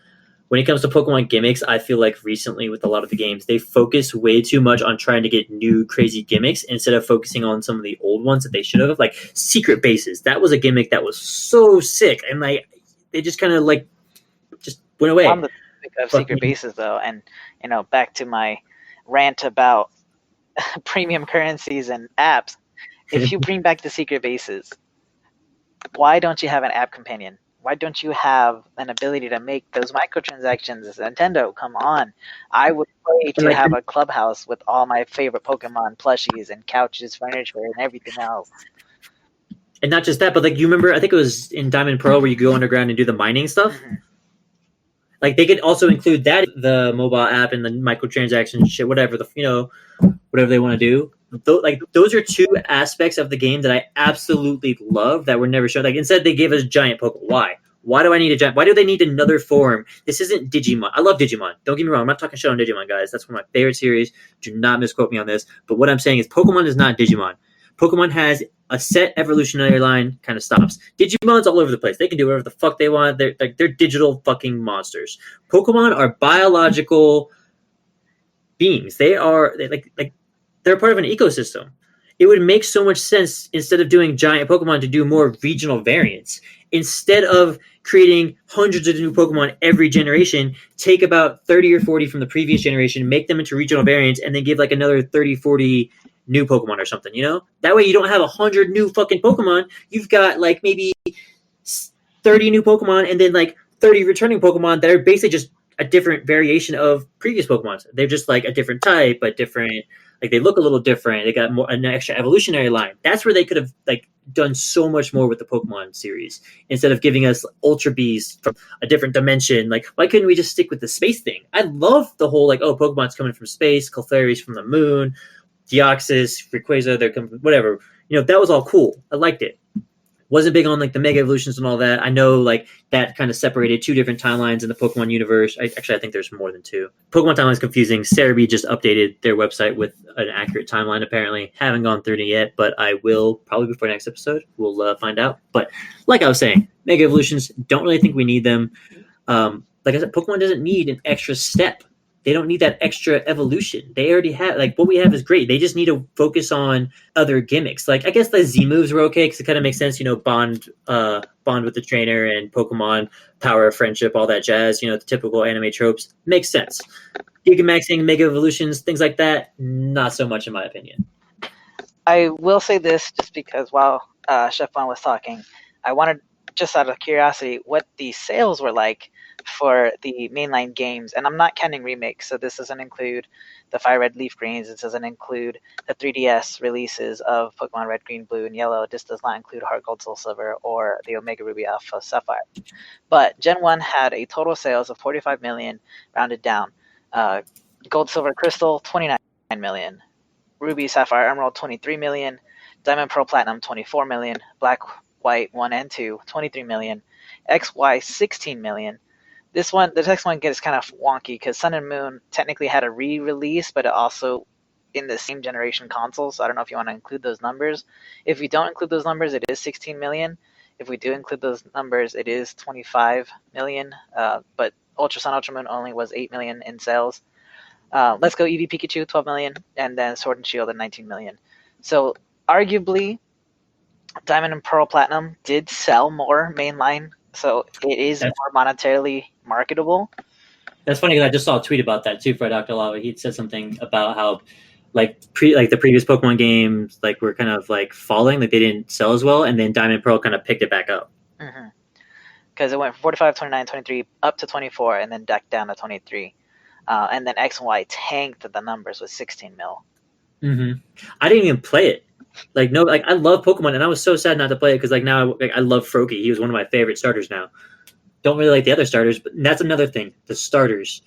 When it comes to Pokemon gimmicks, I feel like recently with a lot of the games, they focus way too much on trying to get new crazy gimmicks instead of focusing on some of the old ones that they should have. Like Secret Bases, that was a gimmick that was so sick, and like they just kind of like just went away. On the topic of Secret Bases, though, and back to my rant about premium currencies and apps. If you bring back the Secret Bases, why don't you have an app companion? Why don't you have an ability to make those microtransactions? Nintendo, come on. I would pay to have a clubhouse with all my favorite Pokemon plushies and couches, furniture, and everything else. And not just that, but like you remember, I think it was in Diamond Pearl where you go underground and do the mining stuff. Mm-hmm. Like they could also include that, the mobile app and the microtransaction shit, whatever whatever they want to do. Those are 2 aspects of the game that I absolutely love that were never shown. Like instead they gave us giant Pokemon. Why? Why do I need a giant? Why do they need another form? This isn't Digimon. I love Digimon. Don't get me wrong. I'm not talking shit on Digimon, guys. That's one of my favorite series. Do not misquote me on this. But what I'm saying is Pokemon is not Digimon. Pokemon has a set evolutionary line, kind of stops. Digimon's all over the place. They can do whatever the fuck they want. They're digital fucking monsters. Pokemon are biological beings. They're part of an ecosystem. It would make so much sense instead of doing giant Pokemon to do more regional variants. Instead of creating hundreds of new Pokemon every generation, take about 30 or 40 from the previous generation, make them into regional variants, and then give like another 30, 40 new Pokemon or something, you know? That way you don't have 100 new fucking Pokemon. You've got like maybe 30 new Pokemon and then like 30 returning Pokemon that are basically just a different variation of previous Pokemon. They're just like a different type, but different, like they look a little different. They got an extra evolutionary line. That's where they could have like done so much more with the Pokemon series instead of giving us Ultra Beasts from a different dimension. Like, why couldn't we just stick with the space thing? I love the whole like, oh, Pokemon's coming from space, Clefairy's from the moon, Deoxys, Rayquaza, they're coming from whatever. That was all cool. I liked it. Wasn't big on like the mega evolutions and all that. I know like that kind of separated 2 different timelines in the Pokemon universe. I think there's more than 2. Pokemon timeline is confusing. Cerebi just updated their website with an accurate timeline. Apparently, haven't gone through it yet, but I will probably before next episode. We'll find out. But like I was saying, mega evolutions, don't really think we need them. Like I said, Pokemon doesn't need an extra step. They don't need that extra evolution. They already have, like, what we have is great. They just need to focus on other gimmicks. Like, I guess the Z moves were okay because it kind of makes sense, bond with the trainer and Pokemon, power of friendship, all that jazz, the typical anime tropes. Makes sense. Gigamaxing, Mega Evolutions, things like that, not so much in my opinion. I will say this just because while Chef Juan was talking, I wanted, just out of curiosity, what the sales were like for the mainline games, and I'm not counting remakes, so this doesn't include the Fire Red Leaf Greens, it doesn't include the 3DS releases of Pokemon Red, Green, Blue, and Yellow, this does not include Heart Gold, Soul Silver, or the Omega Ruby Alpha Sapphire. But Gen 1 had a total sales of 45 million, rounded down. Gold, Silver, Crystal, 29 million. Ruby, Sapphire, Emerald, 23 million. Diamond, Pearl, Platinum, 24 million. Black, White 1 and 2, 23 million. XY, 16 million. The next one gets kind of wonky because Sun and Moon technically had a re-release, but it also in the same generation console. So I don't know if you want to include those numbers. If you don't include those numbers, it is 16 million. If we do include those numbers, it is 25 million. But Ultra Sun, Ultra Moon only was 8 million in sales. Let's Go Eevee Pikachu, 12 million, and then Sword and Shield at 19 million. So arguably, Diamond and Pearl Platinum did sell more mainline, so it is more monetarily marketable. That's funny because I just saw a tweet about that too for Dr. Lava. He said something about how like the previous Pokemon games like were kind of like falling, like they didn't sell as well, and then Diamond and Pearl kind of picked it back up. Because it went from 45, 29, 23 up to 24, and then back down to 23. And then X and Y tanked the numbers with 16 mil. I didn't even play it. Like no, like I love Pokemon, and I was so sad not to play it because like now I love Froakie. He was one of my favorite starters now. Don't really like the other starters, but that's another thing. The starters.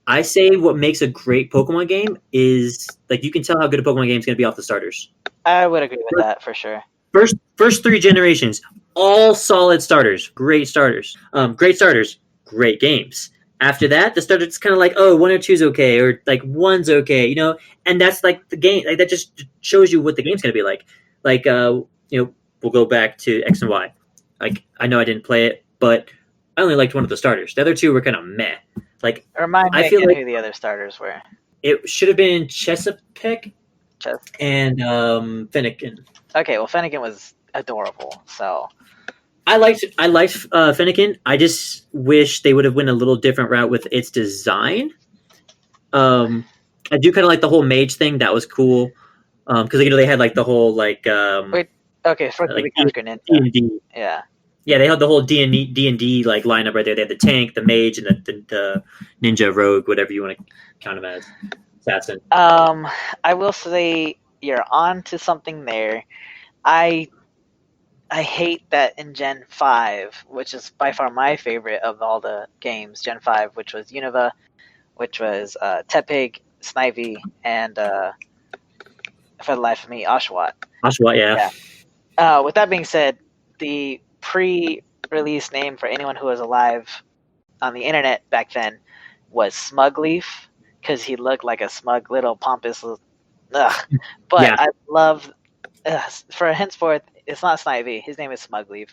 I say what makes a great Pokemon game is like you can tell how good a Pokemon game is going to be off the starters. I would agree with that for sure. First 3 generations, all solid starters, great starters, great games. After that, the starters kind of like 1 or 2 is okay, or like 1's okay, you know, and that's like the game. Like that just shows you what the game's going to be like. Like you know, we'll go back to X and Y. Like I know I didn't play it, but I only liked one of the starters. The other 2 were kind of meh. Like remind me again who the other starters were. It should have been Chesapeake and Fennekin. Okay, well Fennekin was adorable, so I liked Fennekin. I just wish they would have went a little different route with its design. I do kind of like the whole mage thing. That was cool because you know they had like the whole like wait, okay, for like D&D. Yeah, they had the whole D&D like lineup right there. They had the tank, the mage, and the ninja rogue, whatever you want to count him as, assassin. I will say you're on to something there. I hate that in Gen 5, which is by far my favorite of all the games, Gen 5, which was Unova, which was Tepig, Snivy, and for the life of me, Oshawott. Oshawott, yeah. With that being said, the pre-release name for anyone who was alive on the internet back then was Smugleaf, because he looked like a smug little pompous. But yeah. I love for henceforth. It's not Snivy. His name is Smugleaf.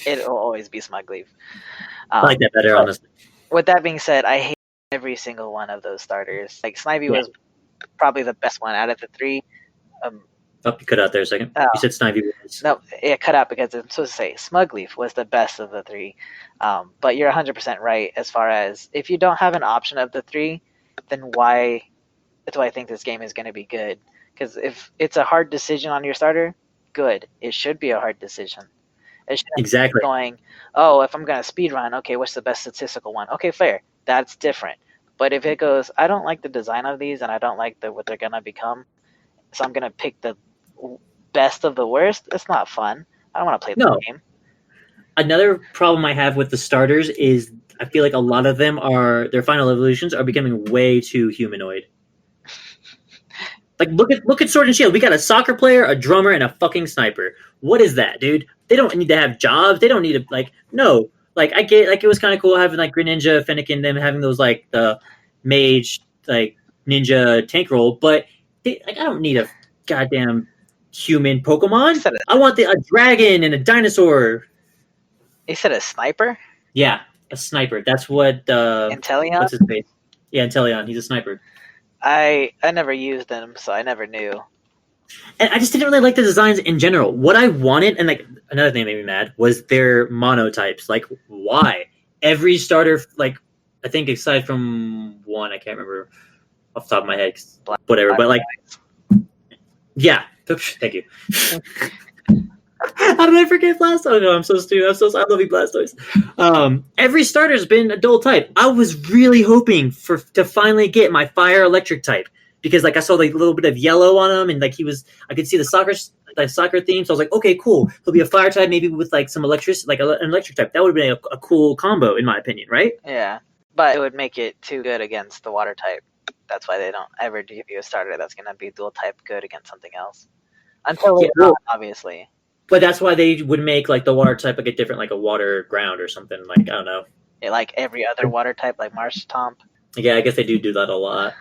It will always be Smugleaf. I like that better, honestly. With that being said, I hate every single one of those starters. Like Snivy was probably the best one out of the 3. You cut out there a second. You said Snivy was. No, it cut out because I'm supposed to say Smugleaf was the best of the 3. But you're 100% right as far as if you don't have an option of the 3, then why do I think this game is going to be good? Because if it's a hard decision on your starter, good. It should be a hard decision. It shouldn't be going, if I'm going to speedrun, okay, what's the best statistical one? Okay, fair. That's different. But if it goes, I don't like the design of these and I don't like what they're going to become, so I'm going to pick the best of the worst, it's not fun. I don't want to play the game. Another problem I have with the starters is I feel like a lot of them their final evolutions are becoming way too humanoid. Like look at Sword and Shield. We got a soccer player, a drummer, and a fucking sniper. What is that, dude? They don't need to have jobs. They don't need to no. Like I get like it was kind of cool having like Greninja, Fennekin, them having those like the mage like ninja tank role, but I don't need a goddamn human Pokemon. I want a dragon and a dinosaur. You said a sniper? Yeah, a sniper. That's what Inteleon? What's his face? Yeah, Inteleon. He's a sniper. I never used them, so I never knew. And I just didn't really like the designs in general. What I wanted, and like another thing that made me mad, was their monotypes. Like, why? Every starter, like, I think aside from one, I can't remember off the top of my head, whatever. But like, yeah. Thank you. How did I forget Blastoise? Oh no, I'm so stupid. I love you, Blastoise. Every starter's been a dual type. I was really hoping to finally get my fire electric type because like I saw like a little bit of yellow on him and like I could see the soccer theme. So I was like, okay, cool. He'll be a fire type, maybe with like some electric, like an electric type. That would have been a cool combo in my opinion, right? Yeah, but it would make it too good against the water type. That's why they don't ever give you a starter that's going to be dual type good against something else. Until later on, obviously. But that's why they would make like the water type like a different, like a water ground or something. Like I don't know. Yeah, like every other water type, like Marshtomp. Yeah, I guess they do that a lot.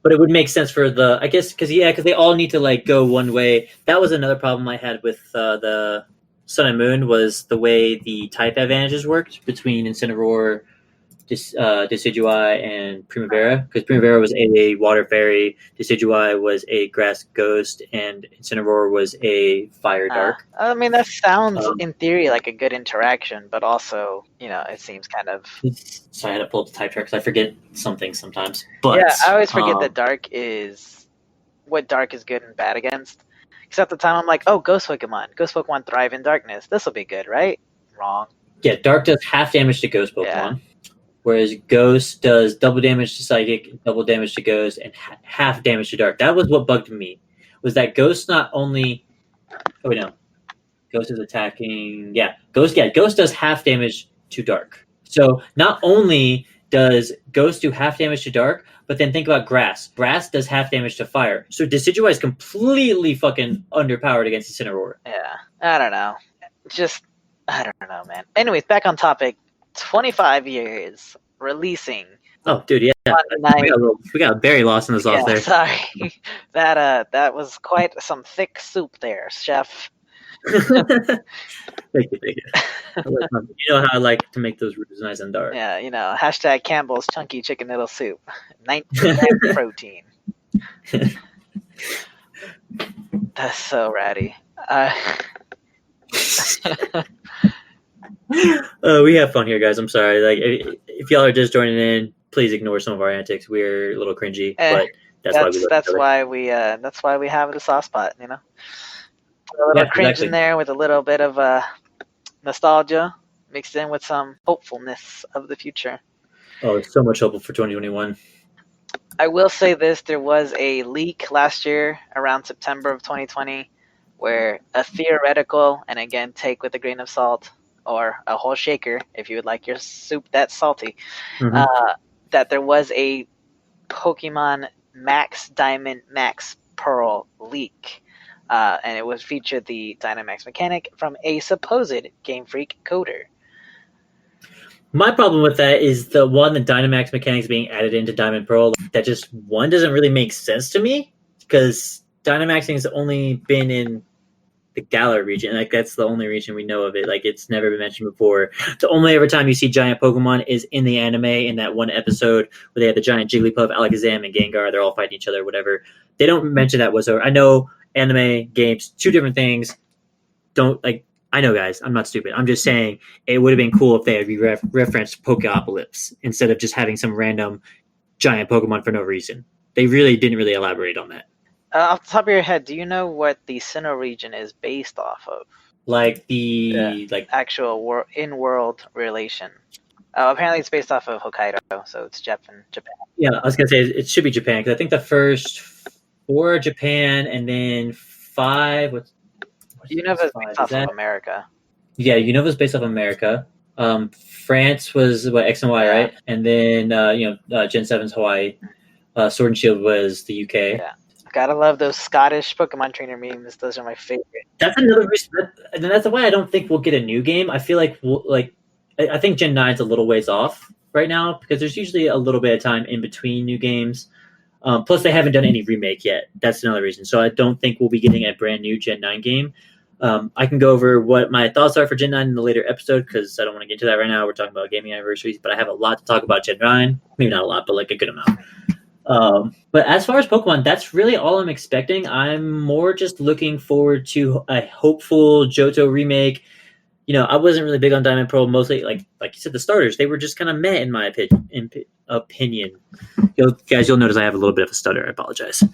But it would make sense for because they all need to like go one way. That was another problem I had with the Sun and Moon was the way the type advantages worked between Incineroar, Decidueye, and Primavera. Because Primavera was a water fairy, Decidueye was a grass ghost, and Incineroar was a fire dark. I mean, that sounds in theory like a good interaction, but also, it seems kind of. So I had to pull up the type chart because I forget something sometimes. But yeah, I always forget that Dark is what Dark is good and bad against. Because at the time I'm like, oh, Ghost Pokemon thrive in darkness. This will be good, right? Wrong. Yeah, Dark does half damage to Ghost Pokemon, whereas Ghost does double damage to Psychic, double damage to Ghost, and half damage to Dark. That was what bugged me. Was that Ghost not only? Oh wait, no, Ghost is attacking. Yeah, Ghost does half damage to Dark. So not only does Ghost do half damage to Dark, but then think about Grass. Grass does half damage to Fire. So Decidueye is completely fucking underpowered against Incineroar. Yeah, I don't know. I don't know, man. Anyways, back on topic. 25 years releasing. Oh, dude, yeah. We got very lost in the sauce there. Sorry. That was quite some thick soup there, chef. Thank you. You know how I like to make those ribs nice and dark. Yeah, hashtag Campbell's Chunky Chicken Noodle Soup. 19 grams protein. That's so ratty. We have fun here, guys. I'm sorry. Like, if y'all are just joining in, please ignore some of our antics. We're a little cringy, but that's why we have the sauce pot, A little cringe in there with a little bit of nostalgia mixed in with some hopefulness of the future. Oh, it's so much hopeful for 2021. I will say this: there was a leak last year around September of 2020 where a theoretical, and again, take with a grain of salt or a whole shaker if you would like your soup that salty, that there was a Pokemon Max Diamond Max Pearl leak. And it was featured the Dynamax mechanic from a supposed Game Freak coder. My problem with that is the Dynamax mechanics being added into Diamond Pearl. That just doesn't really make sense to me because Dynamaxing has only been in the Galar region. Like that's the only region we know of it. Like it's never been mentioned before. The only ever time you see giant Pokemon is in the anime in that one episode where they had the giant Jigglypuff, Alakazam, and Gengar. They're all fighting each other, whatever. They don't mention that whatsoever. I know anime, games, two different things. I know, guys, I'm not stupid. I'm just saying it would have been cool if they had referenced Pokeapocalypse instead of just having some random giant Pokemon for no reason. They really didn't elaborate on that. Off the top of your head, do you know what the Sinnoh region is based off of? Like the actual in-world relation. Apparently it's based off of Hokkaido, so it's Japan. Yeah, I was going to say it should be Japan, because I think the first 4 are Japan, and then 5... Unova's based off of America. Yeah, Unova's based off of America. France was X and Y, right? And then Gen 7's Hawaii. Sword and Shield was the UK. Yeah, gotta love those Scottish Pokemon trainer memes. Those are my favorite. That's another reason. And that's why I don't think we'll get a new game. I feel like I think Gen 9's a little ways off right now because there's usually a little bit of time in between new games. Plus, they haven't done any remake yet. That's another reason. So I don't think we'll be getting a brand new Gen 9 game. I can go over what my thoughts are for Gen 9 in the later episode because I don't want to get into that right now. We're talking about gaming anniversaries, but I have a lot to talk about Gen 9. Maybe not a lot, but like a good amount. But as far as Pokemon, that's really all I'm expecting. I'm more just looking forward to a hopeful Johto remake. I wasn't really big on Diamond Pearl, mostly like you said, the starters. They were just kind of meh in my opinion. You'll notice I have a little bit of a stutter. I apologize.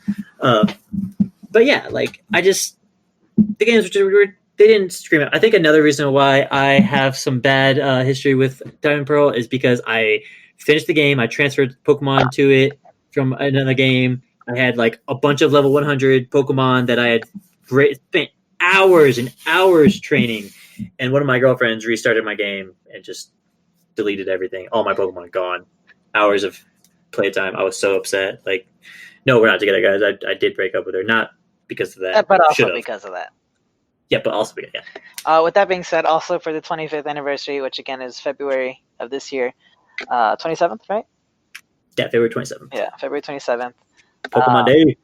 But yeah, the games they didn't scream out. I think another reason why I have some bad history with Diamond Pearl is because I finished the game. I transferred Pokemon to it from another game. I had a bunch of level 100 Pokemon that I had spent hours and hours training. And one of my girlfriends restarted my game and just deleted everything. All my Pokemon gone. Hours of playtime. I was so upset. No, we're not together, guys. I did break up with her. Not because of that. But also because of that. Yeah, but also because, yeah. With that being said, also for the 25th anniversary, which again is February of this year, 27th, right? Yeah, February 27th. Yeah, February 27th. Pokemon Day.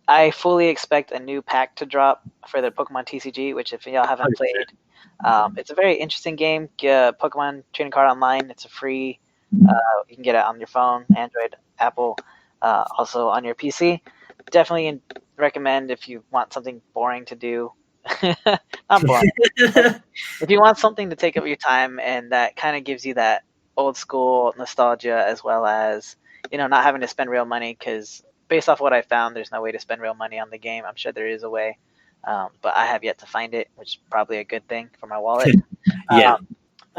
I fully expect a new pack to drop for the Pokemon TCG, which if y'all haven't played, it's a very interesting game. Pokemon Trading Card Online. It's a free. You can get it on your phone, Android, Apple, also on your PC. Definitely recommend if you want something boring to do. Not boring. If you want something to take up your time and that kind of gives you that old school nostalgia, as well as not having to spend real money, because based off what I found, there's no way to spend real money on the game. I'm sure there is a way, but I have yet to find it, which is probably a good thing for my wallet. Yeah.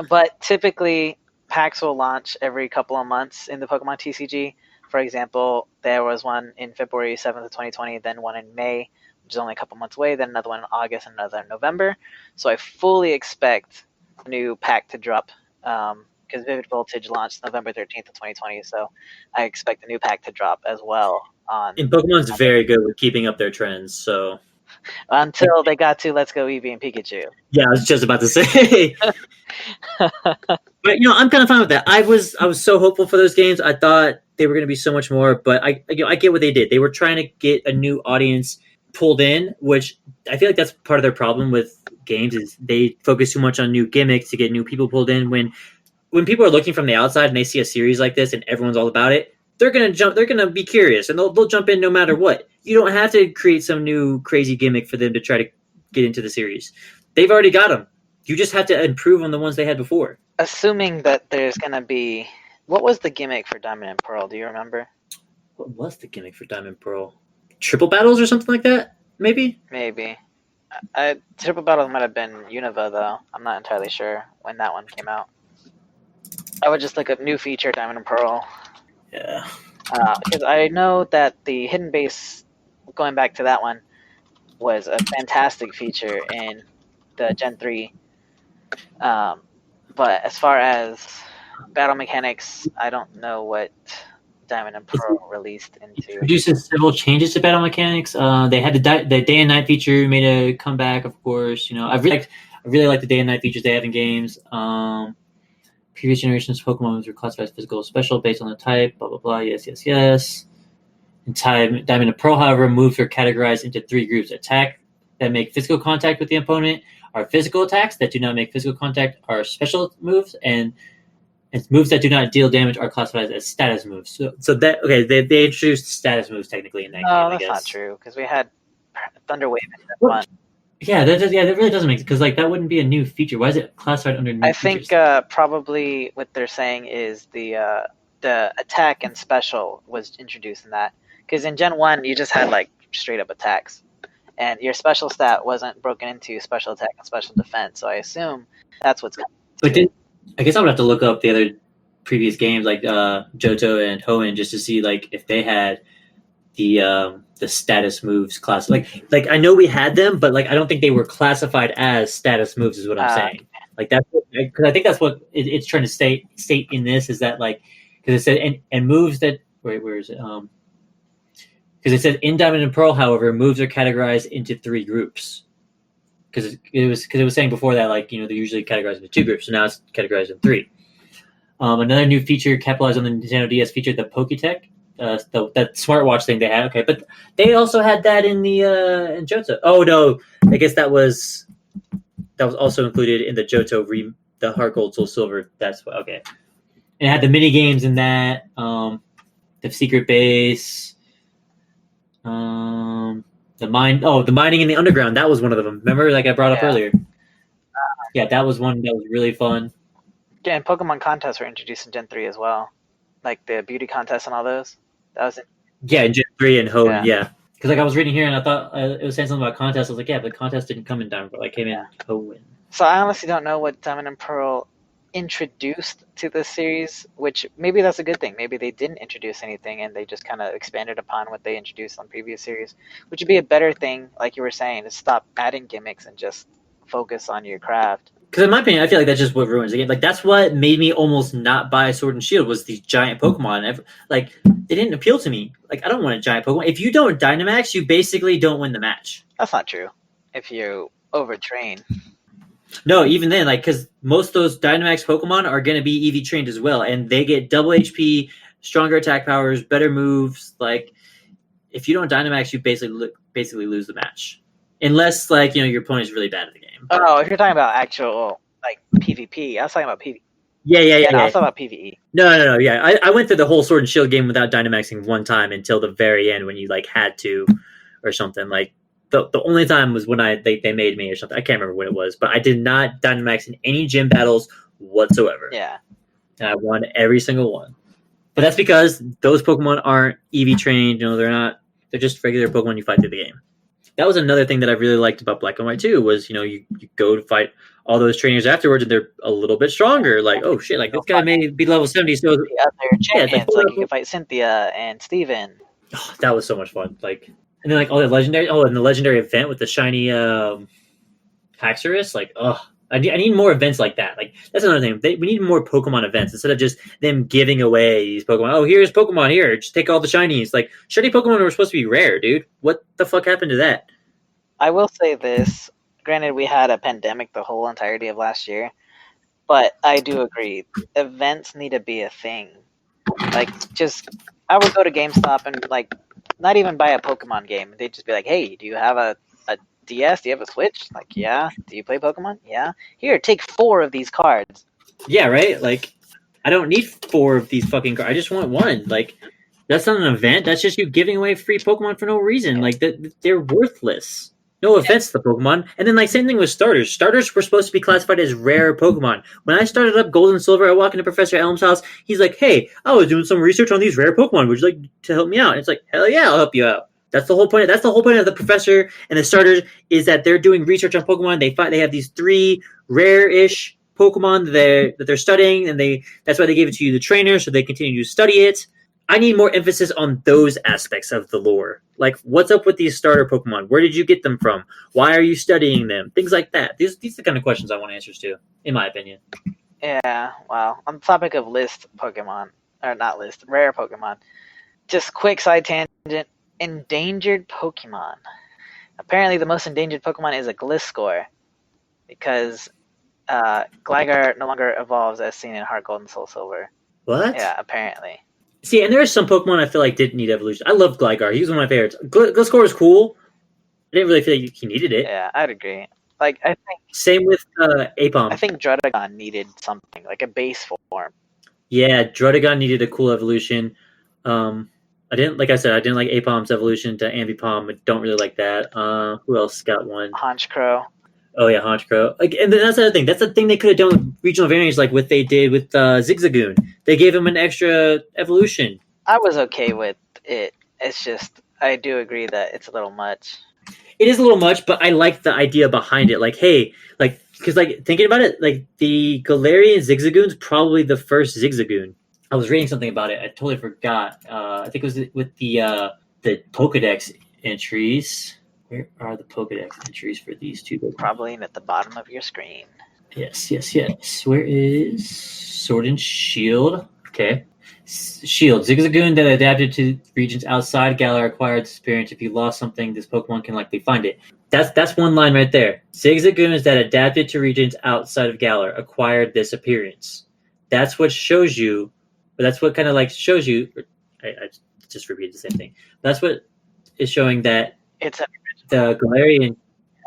But typically, packs will launch every couple of months in the Pokemon TCG. For example, there was one in February 7th of 2020, then one in May, which is only a couple months away, then another one in August, and another in November. So I fully expect a new pack to drop, because Vivid Voltage launched November 13th of 2020, so I expect a new pack to drop as well. And Pokemon's very good with keeping up their trends, so until they got to Let's Go Eevee and Pikachu. Yeah, I was just about to say. But I'm kind of fine with that. I was so hopeful for those games. I thought they were going to be so much more, but I get what they did. They were trying to get a new audience pulled in, which I feel like that's part of their problem with games is they focus too much on new gimmicks to get new people pulled in. When people are looking from the outside and they see a series like this and everyone's all about it, they're gonna be curious and they'll jump in no matter what. You don't have to create some new crazy gimmick for them to try to get into the series. They've already got them. You just have to improve on the ones they had before. Assuming that there's gonna be, what was the gimmick for Diamond and Pearl? Do you remember? What was the gimmick for Diamond and Pearl? Triple battles or something like that? Maybe. Triple battles might have been Unova though. I'm not entirely sure when that one came out. I would just look up new feature Diamond and Pearl. Yeah. Because I know that the hidden base, going back to that one, was a fantastic feature in the Gen 3. But as far as battle mechanics, I don't know what Diamond and Pearl released into. Introduces several changes to battle mechanics. They had the day and night feature made a comeback, of course. I really like the day and night features they have in games. Previous generations Pokemon were classified as physical or special based on the type, blah, blah, blah, yes. In Diamond and Pearl, however, moves are categorized into 3 groups. Attack that make physical contact with the opponent are physical attacks that do not make physical contact are special moves, and moves that do not deal damage are classified as status moves. So that, okay, they introduced status moves technically in that game, I guess. No, that's not true, because we had Thunder Wave in that one. Yeah, that really doesn't make sense, because that wouldn't be a new feature. Why is it classified under new features? I think probably what they're saying is the attack and special was introduced in that. Because in Gen 1, you just had straight up attacks. And your special stat wasn't broken into special attack and special defense. So I assume that's what's coming. But I guess I would have to look up the other previous games like Johto and Hoenn just to see if they had the status moves class. Like I know we had them, but I don't think they were classified as status moves. Is what I'm saying. That's because I think that's what it's trying to state in this is that because it said and moves that where is it because it said in Diamond and Pearl, however, moves are categorized into 3 groups. Because it was saying before that they're usually categorized into 2 groups, so now it's categorized in 3. Another new feature capitalized on the Nintendo DS featured the Poketech. That smartwatch thing they had, okay, but they also had that in the in Johto. Oh no, I guess that was also included in the Johto the Heart Gold Soul Silver. That's what, okay. And it had the mini games in that, the secret base, the mining in the underground. That was one of them. Remember, I brought up earlier. Yeah, that was one that was really fun. Yeah, and Pokemon contests were introduced in Gen 3 as well, like the beauty contest and all those. That was it. Yeah, in Gen 3 and Hoenn, yeah. Because I was reading here and I thought it was saying something about contests. I was like, yeah, but the contest didn't come in Diamond, but came in Hoenn. So I honestly don't know what Diamond and Pearl introduced to this series, which maybe that's a good thing. Maybe they didn't introduce anything and they just kind of expanded upon what they introduced on previous series, which would be a better thing, like you were saying, to stop adding gimmicks and just focus on your craft. Because in my opinion, I feel like that's just what ruins the game. That's what made me almost not buy Sword and Shield was these giant Pokemon. They didn't appeal to me. I don't want a giant Pokemon. If you don't Dynamax, you basically don't win the match. That's not true. If you overtrain. No, even then, because most of those Dynamax Pokemon are going to be EV trained as well, and they get double HP, stronger attack powers, better moves. if you don't Dynamax, you basically lose the match, unless like your opponent is really bad at the game. Oh, if you're talking about actual like PvP, I was talking about PvE. Yeah. I was talking about PvE. No. Yeah, I went through the whole Sword and Shield game without Dynamaxing one time until the very end when you like had to, or something. Like the only time was when they made me or something. I can't remember when it was, but I did not Dynamax in any gym battles whatsoever. Yeah. And I won every single one. But that's because those Pokemon aren't EV trained. They're just regular Pokemon you fight through the game. That was another thing that I really liked about Black and White too. Was you go to fight all those trainers afterwards, and they're a little bit stronger. Like, oh shit, like this guy may be level 70. So the other champions, like you can fight Cynthia and Steven. Oh, that was so much fun. Like, and then like all the legendary. Oh, and the legendary event with the shiny Haxorus. Like, oh. I need more events like that. Like that's another thing. We need more Pokemon events instead of just them giving away these Pokemon. Oh, here's Pokemon here. Just take all the shinies. Like shiny Pokemon were supposed to be rare, dude. What the fuck happened to that? I will say this. Granted, we had a pandemic the whole entirety of last year, but I do agree. Events need to be a thing. Like, I would go to GameStop and like not even buy a Pokemon game. They'd just be like, "Hey, do you have a DS? Do you have a Switch? Like, yeah. Do you play Pokemon? Yeah. Here, take 4 of these cards." Yeah, right? Like, I don't need 4 of these fucking cards. I just want 1. Like, that's not an event. That's just you giving away free Pokemon for no reason. Like, they're worthless. No offense to Pokemon. And then, like, same thing with starters. Starters were supposed to be classified as rare Pokemon. When I started up Gold and Silver, I walk into Professor Elm's house. He's like, "Hey, I was doing some research on these rare Pokemon. Would you like to help me out?" And it's like, hell yeah, I'll help you out. That's the whole point. That's the whole point of the professor and the starters is that they're doing research on Pokemon. They have these 3 rare-ish Pokemon that they're studying, and that's why they gave it to you, the trainer, so they continue to study it. I need more emphasis on those aspects of the lore. Like, what's up with these starter Pokemon? Where did you get them from? Why are you studying them? Things like that. These are the kind of questions I want answers to, in my opinion. Yeah, well, on the topic of rare Pokemon, just quick side tangent. Endangered Pokemon. Apparently, the most endangered Pokemon is a Gliscor because Gligar no longer evolves as seen in Heart Gold and Soul Silver. What? Yeah, apparently. See, and there are some Pokemon I feel like didn't need evolution. I love Gligar. He was one of my favorites. Gliscor was cool. I didn't really feel like he needed it. Yeah, I'd agree. Like, I think same with Apom. I think Druddigon needed something like a base form. Yeah, Druddigon needed a cool evolution. I didn't like Apom's evolution to Ambipom. I don't really like that. Who else got one? Honchkrow. Oh yeah, Honchkrow. Like, and then that's the other thing. That's the thing they could have done with regional variants, like what they did with Zigzagoon. They gave him an extra evolution. I was okay with it. It's just I do agree that it's a little much. It is a little much, but I like the idea behind it. Like, hey, like, because like thinking about it, like the Galarian Zigzagoon's probably the first Zigzagoon. I was reading something about it. I totally forgot. I think it was with the Pokedex entries. Where are the Pokedex entries for these 2 Pokemon? Probably at the bottom of your screen. Yes. Where is Sword and Shield? Okay. Shield. Zigzagoon that adapted to regions outside Galar acquired experience. If you lost something, this Pokemon can likely find it. That's one line right there. Zigzagoons that adapted to regions outside of Galar acquired this appearance. That's what shows you. But that's what kind of like shows you. I just repeated the same thing. That's what is showing that it's the Galarian.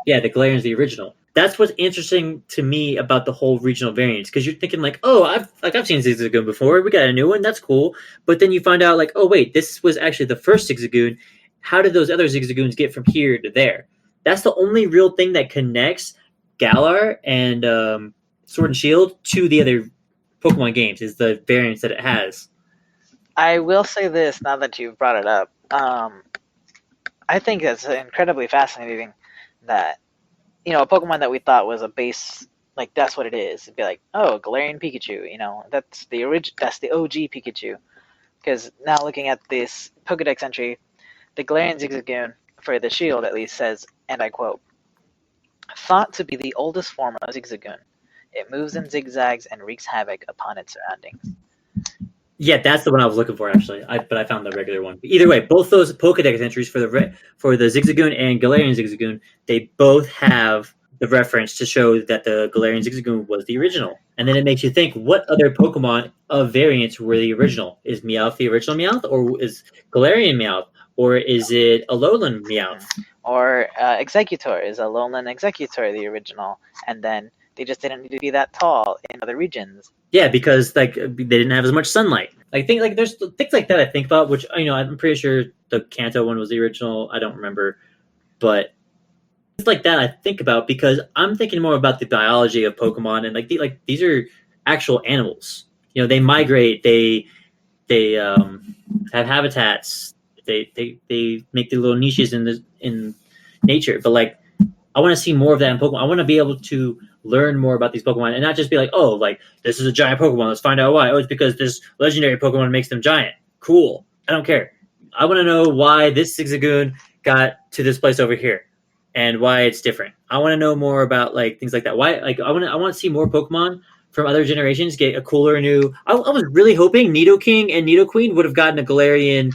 Yeah, the Galarian's the original. That's what's interesting to me about the whole regional variants, because you're thinking like, oh, I've seen Zigzagoon before. We got a new one. That's cool. But then you find out like, oh wait, this was actually the first Zigzagoon. How did those other Zigzagoons get from here to there? That's the only real thing that connects Galar and Sword and Shield to the other Pokemon games is the variants that it has. I will say this now that you've brought it up. I think it's incredibly fascinating that a Pokemon that we thought was a base, like that's what it is. It'd be like, oh, Galarian Pikachu. That's the OG Pikachu. Because now looking at this Pokedex entry, the Galarian Zigzagoon for the Shield at least says, and I quote, "Thought to be the oldest form of Zigzagoon. It moves in zigzags and wreaks havoc upon its surroundings." Yeah, that's the one I was looking for actually. But I found the regular one. Either way, both those Pokedex entries for the Zigzagoon and Galarian Zigzagoon, they both have the reference to show that the Galarian Zigzagoon was the original. And then it makes you think, what other Pokemon of variants were the original? Is Meowth the original Meowth, or is Galarian Meowth, or is it Alolan Meowth? Or Executor. Is Alolan Executor the original? And then they just didn't need to be that tall in other regions. Yeah, because like they didn't have as much sunlight. Like think like there's things like that I think about, which I'm pretty sure the Kanto one was the original. I don't remember, but it's like that I think about because I'm thinking more about the biology of Pokemon and like these are actual animals. They migrate. They have habitats. They make their little niches in nature. But like I want to see more of that in Pokemon. I want to be able to learn more about these Pokemon and not just be like, oh, like this is a giant Pokemon. Let's find out why. Oh, it's because this legendary Pokemon makes them giant. Cool. I don't care. I want to know why this Zigzagoon got to this place over here and why it's different. I want to know more about like things like that. Why? Like I want to see more Pokemon from other generations get a cooler new. I was really hoping Nidoking and Nidoqueen would have gotten a Galarian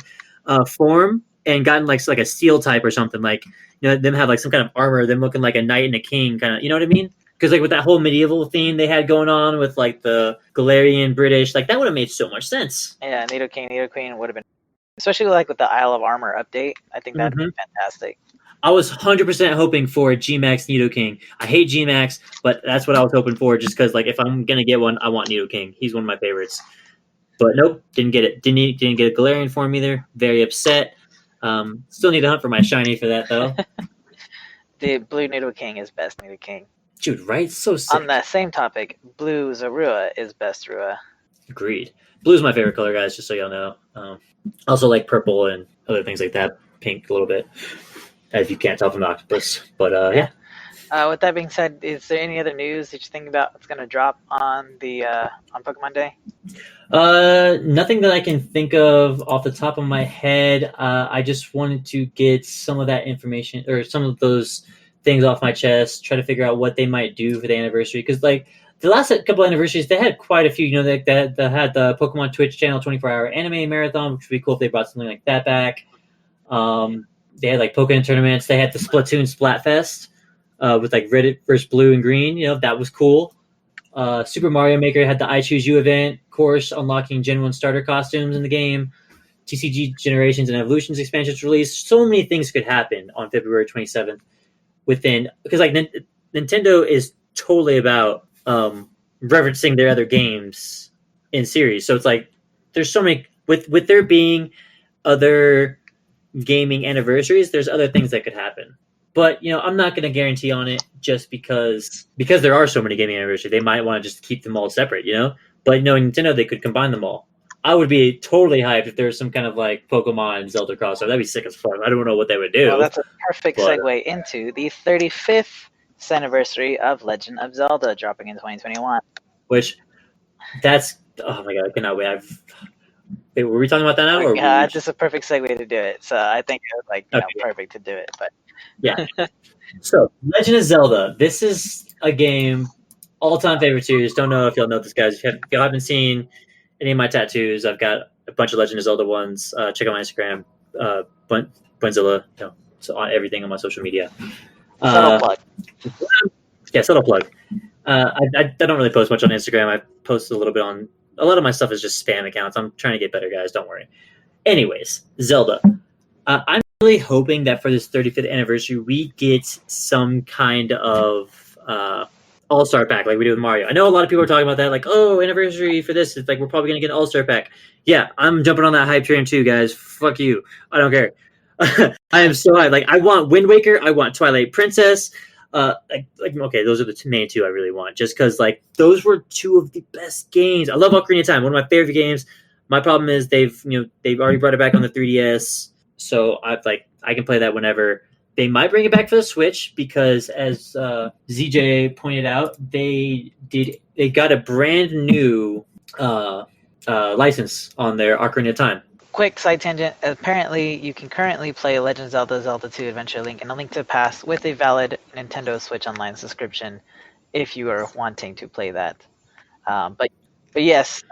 form and gotten like a Steel type or something like. Them have like some kind of armor, them looking like a knight and a king kind of, you know what I mean? Because like with that whole medieval theme they had going on with like the Galarian British, like that would have made so much sense. Yeah, Nidoking, Nidoqueen would have been, especially like with the Isle of Armor update. I think that'd be fantastic. I was 100% hoping for a G-Max Nidoking. I hate G-Max, but that's what I was hoping for just because like if I'm going to get one, I want Nidoking. He's one of my favorites. But nope, didn't get it. Didn't get a Galarian form either. Very upset. Still need to hunt for my shiny for that though. The blue Nidoking is best Nidoking. Dude, right? So sick. On that same topic, blue Zorua is best Rua. Agreed. Blue's my favorite color, guys, just so y'all know. Also like purple and other things like that. Pink a little bit. As you can't tell from the octopus. But yeah. With that being said, is there any other news that you think about that's going to drop on the on Pokemon Day? Nothing that I can think of off the top of my head. I just wanted to get some of that information or some of those things off my chest, try to figure out what they might do for the anniversary. Because like the last couple anniversaries, they had quite a few. They had the Pokemon Twitch channel 24-hour anime marathon, which would be cool if they brought something like that back. They had like Pokemon tournaments. They had the Splatoon Splatfest with like Red versus Blue and Green. That was cool. Super Mario Maker had the I Choose You event, course unlocking Gen 1 starter costumes in the game. TCG Generations and Evolutions expansions released. So many things could happen on February 27th because like Nintendo is totally about referencing their other games in series. So it's like there's so many with there being other gaming anniversaries, there's other things that could happen. But I'm not going to guarantee on it just because there are so many gaming anniversaries. They might want to just keep them all separate, But knowing Nintendo, they could combine them all. I would be totally hyped if there's some kind of like Pokemon Zelda crossover. That'd be sick as fuck. I don't know what they would do. Well, that's a perfect segue into the 35th anniversary of Legend of Zelda dropping in 2021. Which, oh my god, I cannot wait. Wait, were we talking about that now? Or this is a perfect segue to do it. So I think it was perfect to do it. But yeah. So Legend of Zelda. This is a game, all-time favorite series. Don't know if y'all know this, guys. If y'all haven't seen any of my tattoos, I've got a bunch of Legend of Zelda ones. Check out my Instagram, Buenzilla. So on everything on my social media. Subtle plug. Yeah, subtle plug. I don't really post much on Instagram. I post a little bit on. A lot of my stuff is just spam accounts. I'm trying to get better, guys. Don't worry. Anyways, Zelda. I'm really hoping that for this 35th anniversary, we get some kind of all-star pack like we do with Mario. I know a lot of people are talking about that, like, oh, anniversary for this. It's like we're probably going to get an all-star pack. Yeah, I'm jumping on that hype train too, guys. Fuck you. I don't care. I am so hyped. Like, I want Wind Waker. I want Twilight Princess. Okay, those are the main two I really want. Just because, like, those were two of the best games. I love Ocarina of Time, one of my favorite games. My problem is they've already brought it back on the 3DS, so I can play that whenever. They might bring it back for the Switch because, as ZJ pointed out, they got a brand new license on their Ocarina of Time. Quick side tangent. Apparently, you can currently play Legend of Zelda: Zelda 2 Adventure Link and A Link to the Past with a valid Nintendo Switch Online subscription if you are wanting to play that. But yes,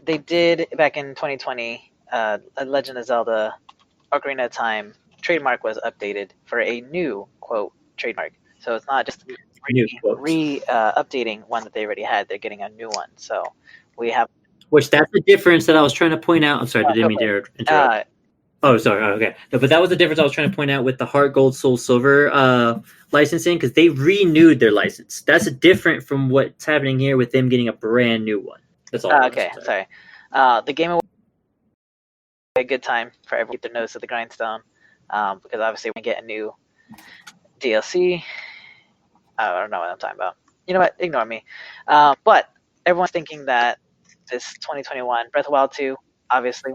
they did back in 2020. Legend of Zelda Ocarina of Time trademark was updated for a new quote trademark. So it's not just updating one that they already had. They're getting a new one. So we have. Which that's the difference that I was trying to point out. I'm sorry, I didn't mean to interrupt. Oh, sorry. Oh, okay. No, but that was the difference I was trying to point out with the Heart Gold Soul Silver licensing, because they renewed their license. That's different from what's happening here with them getting a brand new one. That's all I want to Okay, say. sorry. The Game Awards a good time for everyone to keep their nose to the grindstone, because obviously we're gonna get a new DLC. I don't know what I'm talking about. You know what? Ignore me. But everyone's thinking that this 2021 Breath of the Wild 2, obviously,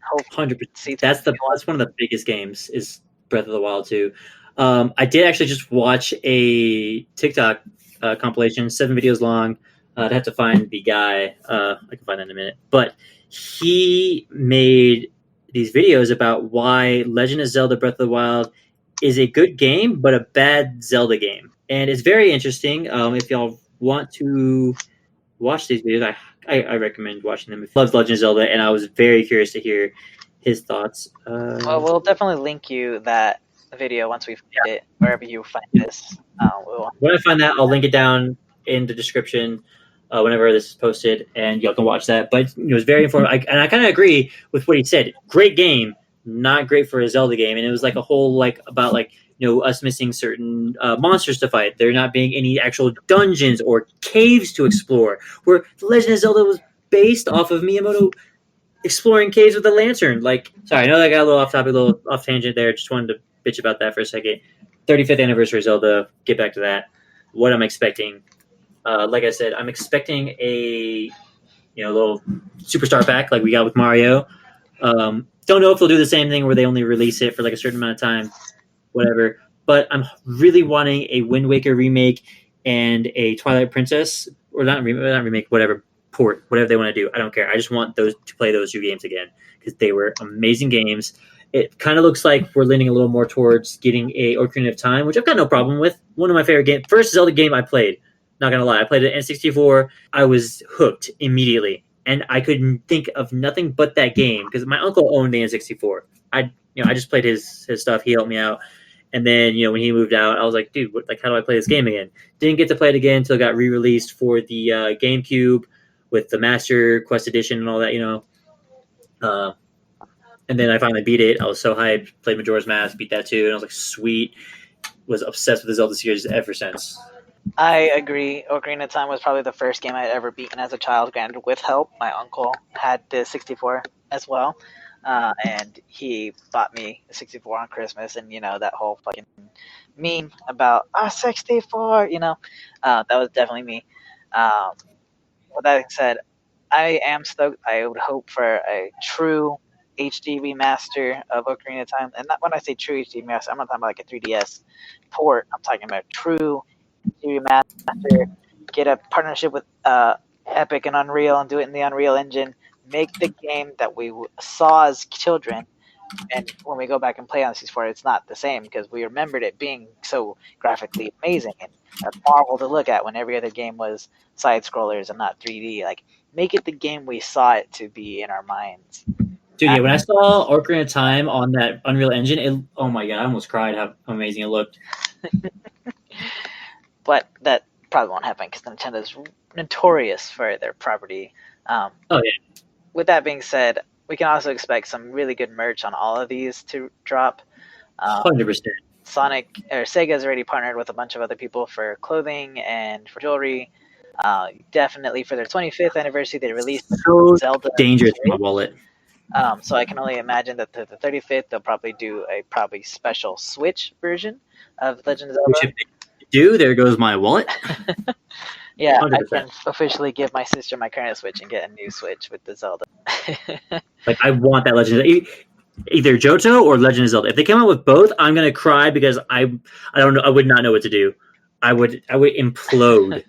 hopefully 100%. see 2021. That's one of the biggest games is Breath of the Wild 2. I did actually just watch a TikTok compilation, 7 videos long. I'd have to find the guy. I can find that in a minute. But he made these videos about why Legend of Zelda Breath of the Wild is a good game, but a bad Zelda game. And it's very interesting. If y'all want to watch these videos, I recommend watching them. If you love Legend of Zelda, and I was very curious to hear his thoughts. Well, we'll definitely link you that video once we find it, wherever you find this. When I find that, I'll link it down in the description whenever this is posted, and y'all can watch that. But it was very informative, and I kind of agree with what he said. Great game, not great for a Zelda game, and it was like a whole like about like us missing certain monsters to fight. There not being any actual dungeons or caves to explore. Where The Legend of Zelda was based off of Miyamoto exploring caves with a lantern. Like, sorry, I know that got a little off topic, a little off tangent there. Just wanted to bitch about that for a second. 35th anniversary Zelda. Get back to that. What I'm expecting. Like I said, I'm expecting a little superstar pack like we got with Mario. Don't know if they'll do the same thing where they only release it for like a certain amount of time, whatever. But I'm really wanting a Wind Waker remake and a Twilight Princess, or not remake, whatever, port, whatever they want to do. I don't care. I just want those to play those 2 games again because they were amazing games. It kind of looks like we're leaning a little more towards getting a Ocarina of Time, which I've got no problem with. One of my favorite games, first Zelda game I played. Not gonna lie, I played it N64. I was hooked immediately, and I couldn't think of nothing but that game because my uncle owned the N64. I just played his stuff. He helped me out, and then when he moved out, I was like, dude, how do I play this game again? Didn't get to play it again until it got re-released for the GameCube with the Master Quest Edition and all that. Uh, and then I finally beat it. I was so hyped. Played Majora's Mask, beat that too, and I was like, sweet. Was obsessed with the Zelda series ever since. I agree. Ocarina of Time was probably the first game I'd ever beaten as a child, granted with help. My uncle had the 64 as well, and he bought me the 64 on Christmas, and that whole fucking meme about 64, that was definitely me. With that being said, I am stoked. I would hope for a true HD remaster of Ocarina of Time, and not when I say true HD remaster, I'm not talking about like a 3DS port. I'm talking about true remaster, get a partnership with Epic and Unreal and do it in the Unreal Engine. Make the game that we saw as children, and when we go back and play on C4, it's not the same because we remembered it being so graphically amazing and a marvel to look at when every other game was side scrollers and not 3D. Like, make it the game we saw it to be in our minds. Dude, yeah, when I saw Ocarina of Time on that Unreal Engine, oh my god, I almost cried how amazing it looked. But that probably won't happen because Nintendo's notorious for their property. Oh yeah. With that being said, we can also expect some really good merch on all of these to drop. 100%. Sonic or Sega's already partnered with a bunch of other people for clothing and for jewelry. Definitely for their 25th anniversary, they released So Zelda dangerous in my wallet. So I can only imagine that the 35th they'll probably do a special Switch version of Legend of Zelda. Which if they do, there goes my wallet. Yeah, 100%. I can officially give my sister my current Switch and get a new Switch with the Zelda. Like, I want that Legend of either Johto or Legend of Zelda. If they come out with both, I'm gonna cry because I don't know. I would not know what to do. I would implode.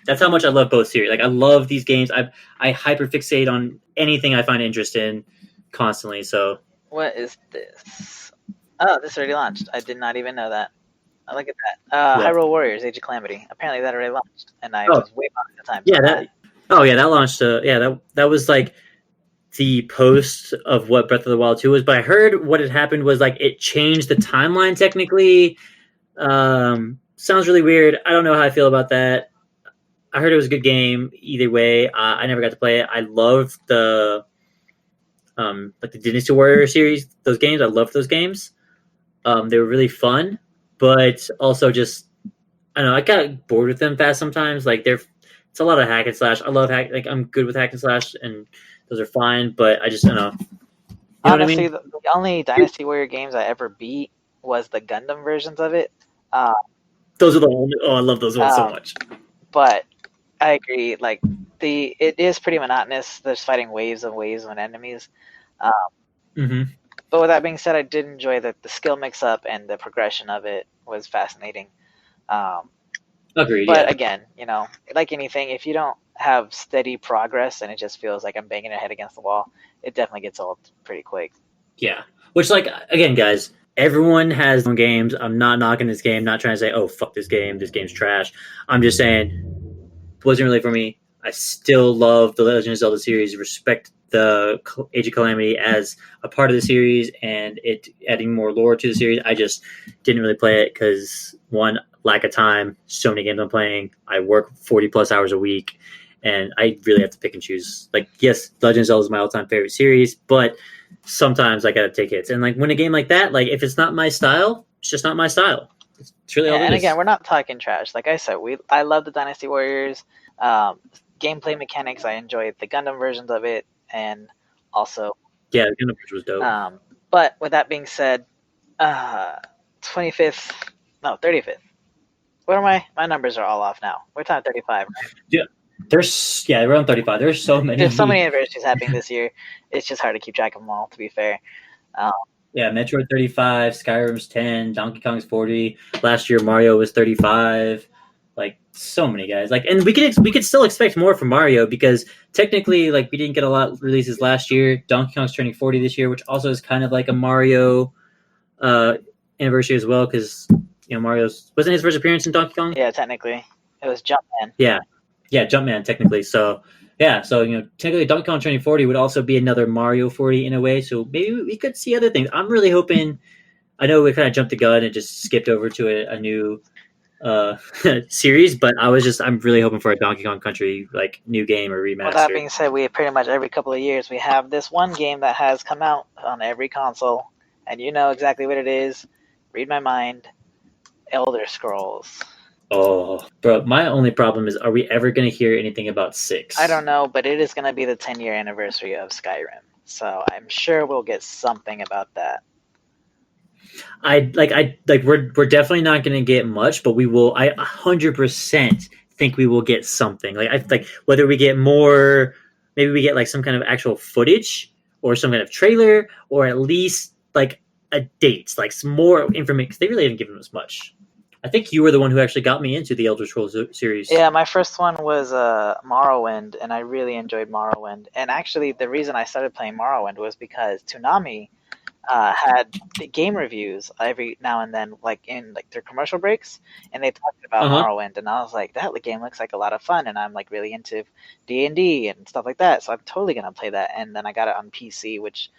That's how much I love both series. Like, I love these games. I hyperfixate on anything I find interest in constantly. So What is this? Oh, this already launched. I did not even know that. Oh, look at that. Yeah. Hyrule Warriors: Age of Calamity. Apparently that already launched, and I was way behind the time. Yeah, that launched. That was like the post of what Breath of the Wild 2 was. But I heard what had happened was like it changed the timeline technically. Sounds really weird. I don't know how I feel about that. I heard it was a good game either way. I never got to play it. I loved the Like the Dynasty Warrior series, those games, I love those games. They were really fun, but also just I don't know, I got bored with them fast sometimes. Like it's a lot of hack and slash. I love like I'm good with hack and slash, and those are fine. But I just I don't know. You know what I Honestly, mean? the only Dynasty Warrior games I ever beat was the Gundam versions of it. Uh, Those are the only. Oh, I love those ones so um, much. but I agree. Like it is pretty monotonous. There's fighting waves and waves of enemies. Um, Mm-hmm. but with that being said, I did enjoy the skill mix up and the progression of it was fascinating. Um, Agreed. but Yeah. again, like anything, if you don't have steady progress and it just feels like I'm banging your head against the wall, it definitely gets old pretty quick. Yeah. Which, like, again, guys, everyone has their own games. I'm not knocking this game. Not trying to say, oh, fuck this game. This game's trash. I'm just saying it wasn't really for me. I still love the Legend of Zelda series. Respect the Age of Calamity as a part of the series and it adding more lore to the series. I just didn't really play it because one, lack of time. So many games I'm playing. I work 40 plus hours a week, and I really have to pick and choose. Like, yes, Legend of Zelda is my all-time favorite series, but sometimes I gotta take hits. And like when a game like that, like if it's not my style, it's just not my style. It's really Yeah, all it and is. again, we're not talking trash. Like I said, I love the Dynasty Warriors. Um, Gameplay mechanics, I enjoyed the Gundam versions of it, and also. Yeah, the Gundam Bridge was dope. But with that being said, 25th, no, 35th. What are my numbers are all off now. We're talking 35. Right? Yeah, we're on 35. There's so many. There's so many anniversaries happening this year. It's just hard to keep track of them all. To be fair. Yeah, Metroid 35, Skyrim's 10, Donkey Kong's 40. Last year Mario was 35. Like so many guys. Like, and we could still expect more from Mario because technically, like, we didn't get a lot of releases last year. Donkey Kong's turning 40 this year, which also is kind of like a Mario uh, anniversary as well because Mario's wasn't his first appearance in Donkey Kong. Yeah, technically, it was Jumpman. Yeah, Jumpman technically. So yeah, so technically Donkey Kong turning 40 would also be another Mario 40 in a way. So maybe we could see other things. I'm really hoping. I know we kind of jumped the gun and just skipped over to a new series, but I'm really hoping for a Donkey Kong Country like new game or remaster. Well, that being said, we pretty much every couple of years we have this one game that has come out on every console, and you know exactly what it is. Read my mind. Elder Scrolls. Oh, bro, my only problem is, are we ever going to hear anything about 6? I don't know, but it is going to be the 10-year anniversary of Skyrim, so I'm sure we'll get something about that. We're definitely not going to get much, but we will. I 100% think we will get something. Like whether we get more, maybe we get like some kind of actual footage or some kind of trailer, or at least like a date, like some more information. Because they really haven't given us much. I think you were the one who actually got me into the Elder Scrolls series. Yeah, my first one was Morrowind, and I really enjoyed Morrowind. And actually, the reason I started playing Morrowind was because Toonami had game reviews every now and then, like in like their commercial breaks, and they talked about Morrowind, and I was like, that game looks like a lot of fun, and I'm like really into D&D and stuff like that, so I'm totally gonna play that. And then I got it on PC, which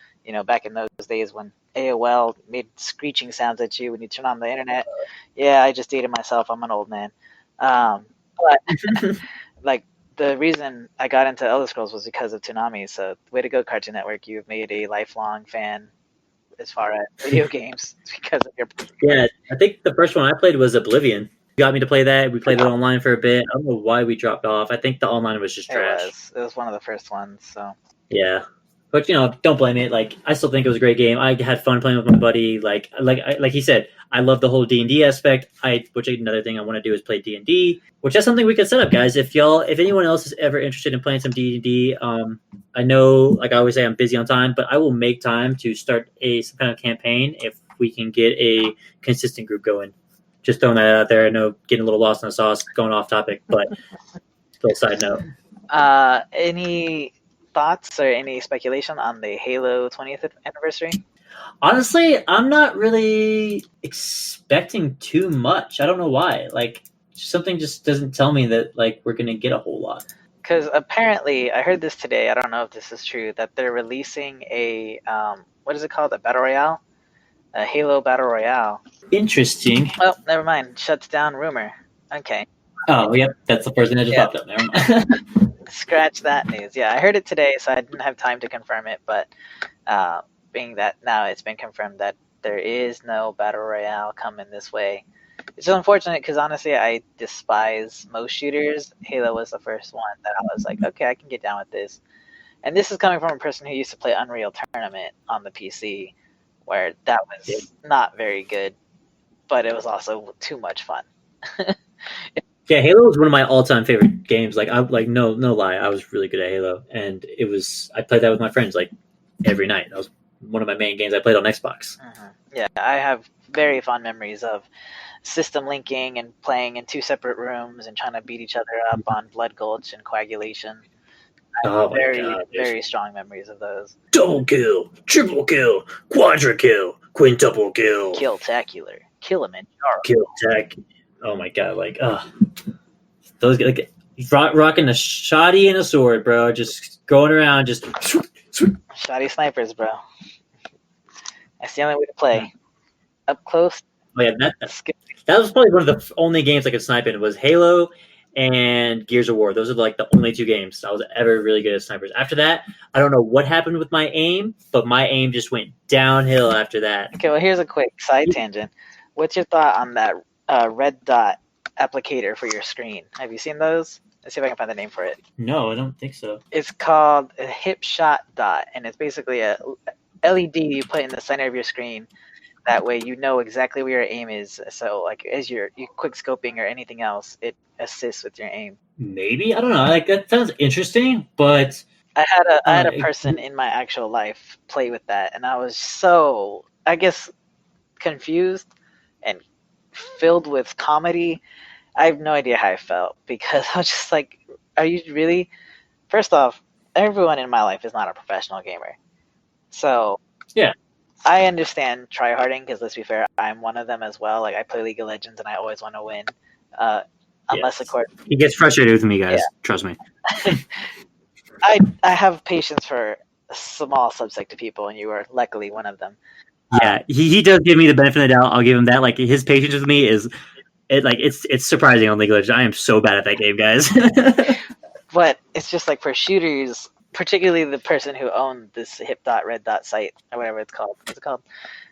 back in those days when AOL made screeching sounds at you when you turn on the internet. Yeah, I just dated myself. I'm an old man. But like the reason I got into Elder Scrolls was because of Toonami. So way to go, Cartoon Network! You've made a lifelong fan as far as video games because of your. Yeah, I think the first one I played was Oblivion. You got me to play that. We played it online for a bit. I don't know why we dropped off. I think the online was just trash. It was one of the first ones. So yeah, but don't blame it. Like I still think it was a great game. I had fun playing with my buddy. Like he said, I love the whole D&D aspect. Which another thing I want to do is play D&D, which that's something we could set up, guys. If anyone else is ever interested in playing some D&D, I know, like I always say, I'm busy on time, but I will make time to start some kind of campaign if we can get a consistent group going. Just throwing that out there. I know getting a little lost in the sauce, going off topic, but little side note. Any thoughts or any speculation on the Halo 20th anniversary? Honestly, I'm not really expecting too much. I don't know why. Like, something just doesn't tell me that like we're gonna get a whole lot. Because apparently, I heard this today. I don't know if this is true. That they're releasing a what is it called? A battle royale, a Halo battle royale. Interesting. Oh, never mind. Shuts down rumor. Okay. Oh, yep. That's the first thing that just popped up. Never mind. Scratch that news. Yeah, I heard it today, so I didn't have time to confirm it. But being that now it's been confirmed that there is no battle royale coming this way, it's so unfortunate because honestly, I despise most shooters. Halo was the first one that I was like, okay, I can get down with this. And this is coming from a person who used to play Unreal Tournament on the PC, where that was not very good, but it was also too much fun. Yeah, Halo was one of my all-time favorite games. Like, no lie, I was really good at Halo, and I played that with my friends like every night. That was one of my main games I played on Xbox. Mm-hmm. Yeah, I have very fond memories of system linking and playing in two separate rooms and trying to beat each other up on Blood Gulch and Coagulation. Oh my Very, god! very strong memories of those. Double kill, triple kill, quadra kill, quintuple kill, Kill-tacular, Kilimanjaro. kill tech. Oh my god! Like, those like rocking a shoddy and a sword, bro. Just going around, just Shoddy snipers, bro. That's the only way to play. Up close. Oh, yeah, that was probably one of the only games I could snipe in was Halo and Gears of War. Those are like the only two games I was ever really good at snipers. After that, I don't know what happened with my aim, but my aim just went downhill after that. Okay, well, here's a quick side tangent. What's your thought on that red dot applicator for your screen? Have you seen those? Let's see if I can find the name for it. No, I don't think so. It's called a hip shot dot, and it's basically a LED you put in the center of your screen. That way you know exactly where your aim is. So like as you're quick scoping or anything else, it assists with your aim. Maybe, I don't know. Like, that sounds interesting, but I had a person in my actual life play with that, and I was so, I guess, confused and filled with comedy. I have no idea how I felt because I was just like, are you really? First off, everyone in my life is not a professional gamer. So yeah, I understand tryharding because let's be fair, I'm one of them as well. Like I play League of Legends and I always want to win. Unless of course he gets frustrated with me, guys. Yeah. Trust me. I have patience for a small subset of people, and you are luckily one of them. Yeah, he does give me the benefit of the doubt. I'll give him that. Like his patience with me is, it's surprising on League of Legends. I am so bad at that game, guys. But it's just like for shooters, particularly the person who owned this hip dot red dot site or whatever it's called. What's it called?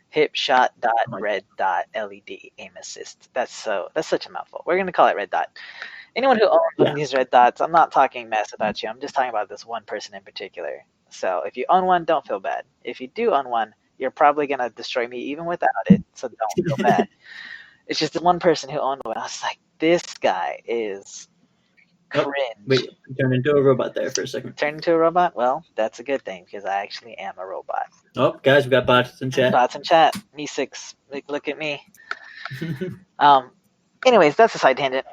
Hip shot dot red dot LED aim assist. That's such a mouthful. We're gonna call it red dot. Anyone who owns one of these red dots, I'm not talking mess about you. I'm just talking about this one person in particular. So if you own one, don't feel bad. If you do own one, you're probably gonna destroy me even without it. So don't feel bad. It's just the one person who owned one. I was like, this guy is cringe. Wait, turned into a robot there for a second. Turned into a robot? Well, that's a good thing because I actually am a robot. Oh, guys, we got bots in chat. Bots in chat. Me 6. Look at me. Anyways, that's a side tangent.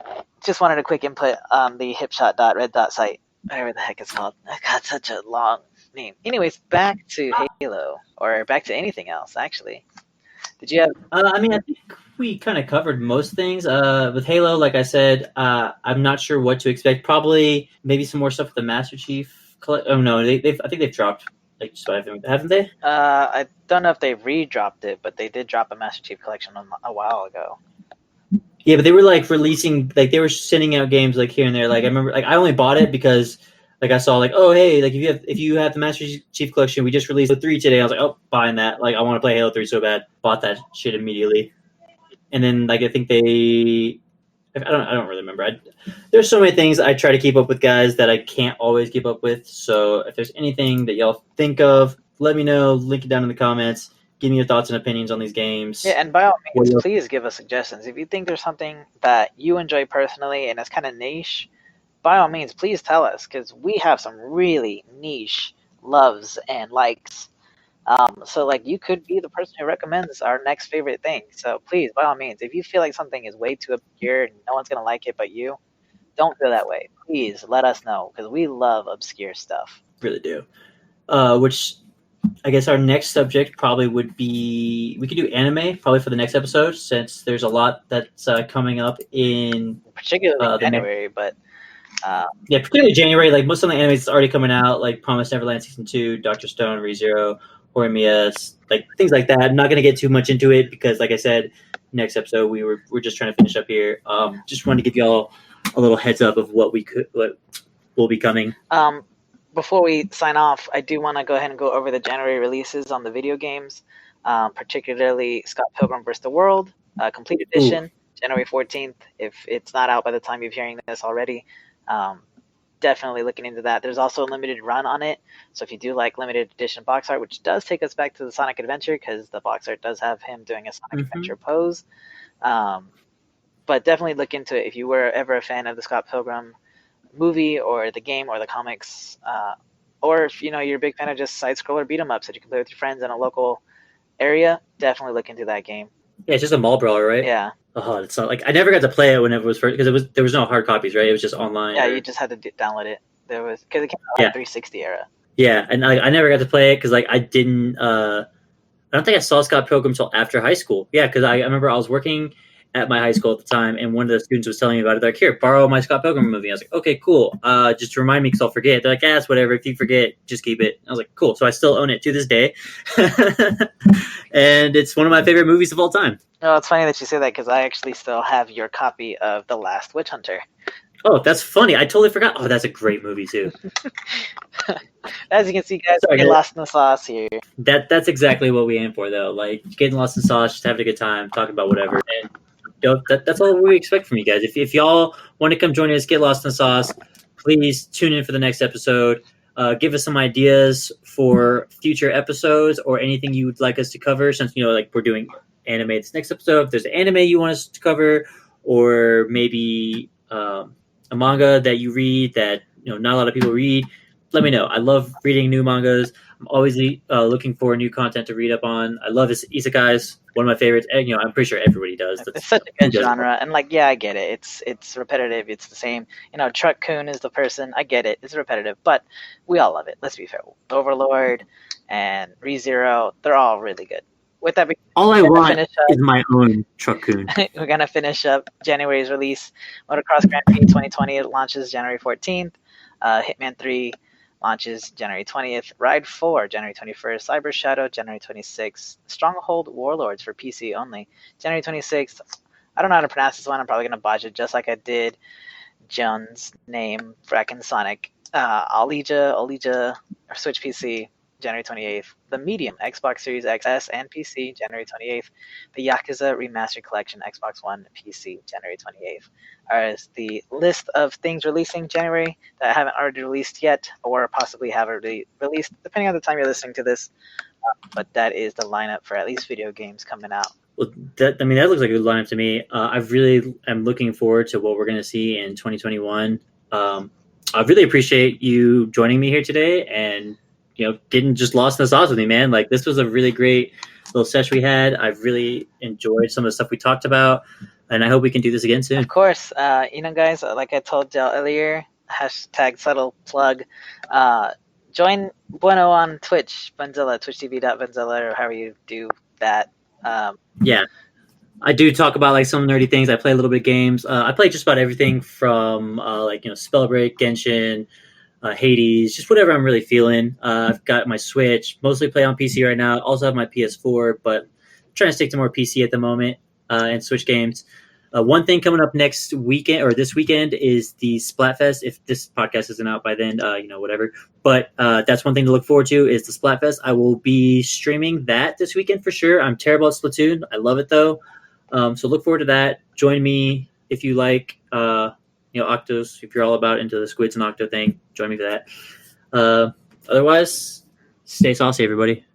Just wanted a quick input on the hipshot.red.site, site, whatever the heck it's called. I got such a long name. Anyways, back to Halo, or back to anything else, actually. Did you have... I think we kind of covered most things. With Halo, like I said, I'm not sure what to expect. Probably maybe some more stuff with the Master Chief. Oh, no, I think they've dropped like just about everything, haven't they? I don't know if they re-dropped it, but they did drop a Master Chief collection a while ago. Yeah, but they were like releasing, like they were sending out games like here and there. Like I remember, like I only bought it because like I saw like, oh hey, like if you have the Master Chief collection, we just released the 3 today. I was like, oh, buying that. Like I want to play Halo 3 so bad. Bought that shit immediately. And then like I think I don't really remember. There's so many things I try to keep up with, guys, that I can't always keep up with. So if there's anything that y'all think of, let me know. Link it down in the comments. Give me your thoughts and opinions on these games. Yeah, and by all means, please give us suggestions. If you think there's something that you enjoy personally and it's kind of niche, by all means, please tell us, because we have some really niche loves and likes. So, like, you could be the person who recommends our next favorite thing. So, please, by all means, if you feel like something is way too obscure and no one's going to like it but you, don't feel that way. Please let us know, because we love obscure stuff. Really do. Which... I guess our next subject probably would be, we could do anime probably for the next episode, since there's a lot that's coming up in particularly January, but yeah, particularly January. Like most of the anime that's already coming out, like Promised Neverland Season 2, Dr. Stone, ReZero, Horimiya, like things like that. I'm not going to get too much into it because, like I said, next episode we're just trying to finish up here. Just wanted to give y'all a little heads up of what will be coming. Before we sign off, I do want to go ahead and go over the January releases on the video games, particularly Scott Pilgrim vs. the World, Complete Edition, Ooh. January 14th. If it's not out by the time you're hearing this already, definitely looking into that. There's also a limited run on it, so if you do like limited edition box art, which does take us back to the Sonic Adventure, because the box art does have him doing a Sonic Adventure pose. But definitely look into it if you were ever a fan of the Scott Pilgrim movie or the game or the comics, or if you're a big fan of just side scroller beat 'em ups that you can play with your friends in a local area. Definitely look into that game. Yeah, it's just a mall brawler, right? Yeah. Oh, it's not like I never got to play it when it was first because there was no hard copies, right? It was just online. Yeah, you just had to download it. There was because it came out in the 360 era. Yeah, and I never got to play it because I didn't. I don't think I saw Scott Pilgrim until after high school. Yeah, because I remember I was working at my high school at the time, and one of the students was telling me about it. They're like, "Here, borrow my Scott Pilgrim movie." I was like, "Okay, cool. Just to remind me because I'll forget." They're like, "Yeah, it's whatever. If you forget, just keep it." I was like, "Cool." So I still own it to this day, and it's one of my favorite movies of all time. Oh, it's funny that you say that because I actually still have your copy of The Last Witch Hunter. Oh, that's funny. I totally forgot. Oh, that's a great movie too. As you can see, guys, we get lost in the sauce here. That's exactly what we aim for, though. Like getting lost in the sauce, just having a good time, talking about whatever. And that's all we expect from you guys. If y'all want to come join us, get lost in the sauce, please tune in for the next episode. Give us some ideas for future episodes or anything you would like us to cover. Since like we're doing anime this next episode, if there's an anime you want us to cover, or maybe a manga that you read that not a lot of people read, let me know. I love reading new mangas. I'm always looking for new content to read up on. I love isekais, one of my favorites. And, I'm pretty sure everybody does. It's such a good genre, and I get it. It's repetitive. It's the same. Truck Kun is the person. I get it. It's repetitive, but we all love it. Let's be fair. Overlord and ReZero, they're all really good. With that, all I want is my own Truck Kun. We're gonna finish up January's release. Motocross Grand Prix 2020 launches January 14th. Hitman 3 launches January 20th. Ride 4, January 21st. Cyber Shadow, January 26th. Stronghold Warlords for PC only, January 26th. I don't know how to pronounce this one. I'm probably going to botch it just like I did John's name back in Sonic. Olija, or Switch PC, January 28th. The Medium, Xbox Series XS and PC, January 28th. The Yakuza Remastered Collection, Xbox One, PC, January 28th. As the list of things releasing January that haven't already released yet, or possibly have already released, depending on the time you're listening to this. But that is the lineup for at least video games coming out. Well, that looks like a good lineup to me. I really am looking forward to what we're going to see in 2021. I really appreciate you joining me here today and getting just lost in the sauce with me, man. Like, this was a really great little session we had. I've really enjoyed some of the stuff we talked about, and I hope we can do this again soon. Of course. Guys, like I told y'all earlier, hashtag subtle plug. Join Bueno on Twitch, Benzilla, twitch.tv.benzilla, or however you do that. Yeah. I do talk about some nerdy things. I play a little bit of games. I play just about everything from Spellbreak, Genshin, Hades, just whatever I'm really feeling. I've got my Switch, mostly play on PC right now. Also have my PS4, but I'm trying to stick to more PC at the moment and Switch games. One thing coming up next weekend or this weekend is the Splatfest. If this podcast isn't out by then, whatever. But that's one thing to look forward to is the Splatfest. I will be streaming that this weekend for sure. I'm terrible at Splatoon. I love it though. So look forward to that. Join me if you like Octos, if you're all about into the squids and Octo thing, join me for that. Otherwise, stay saucy, everybody.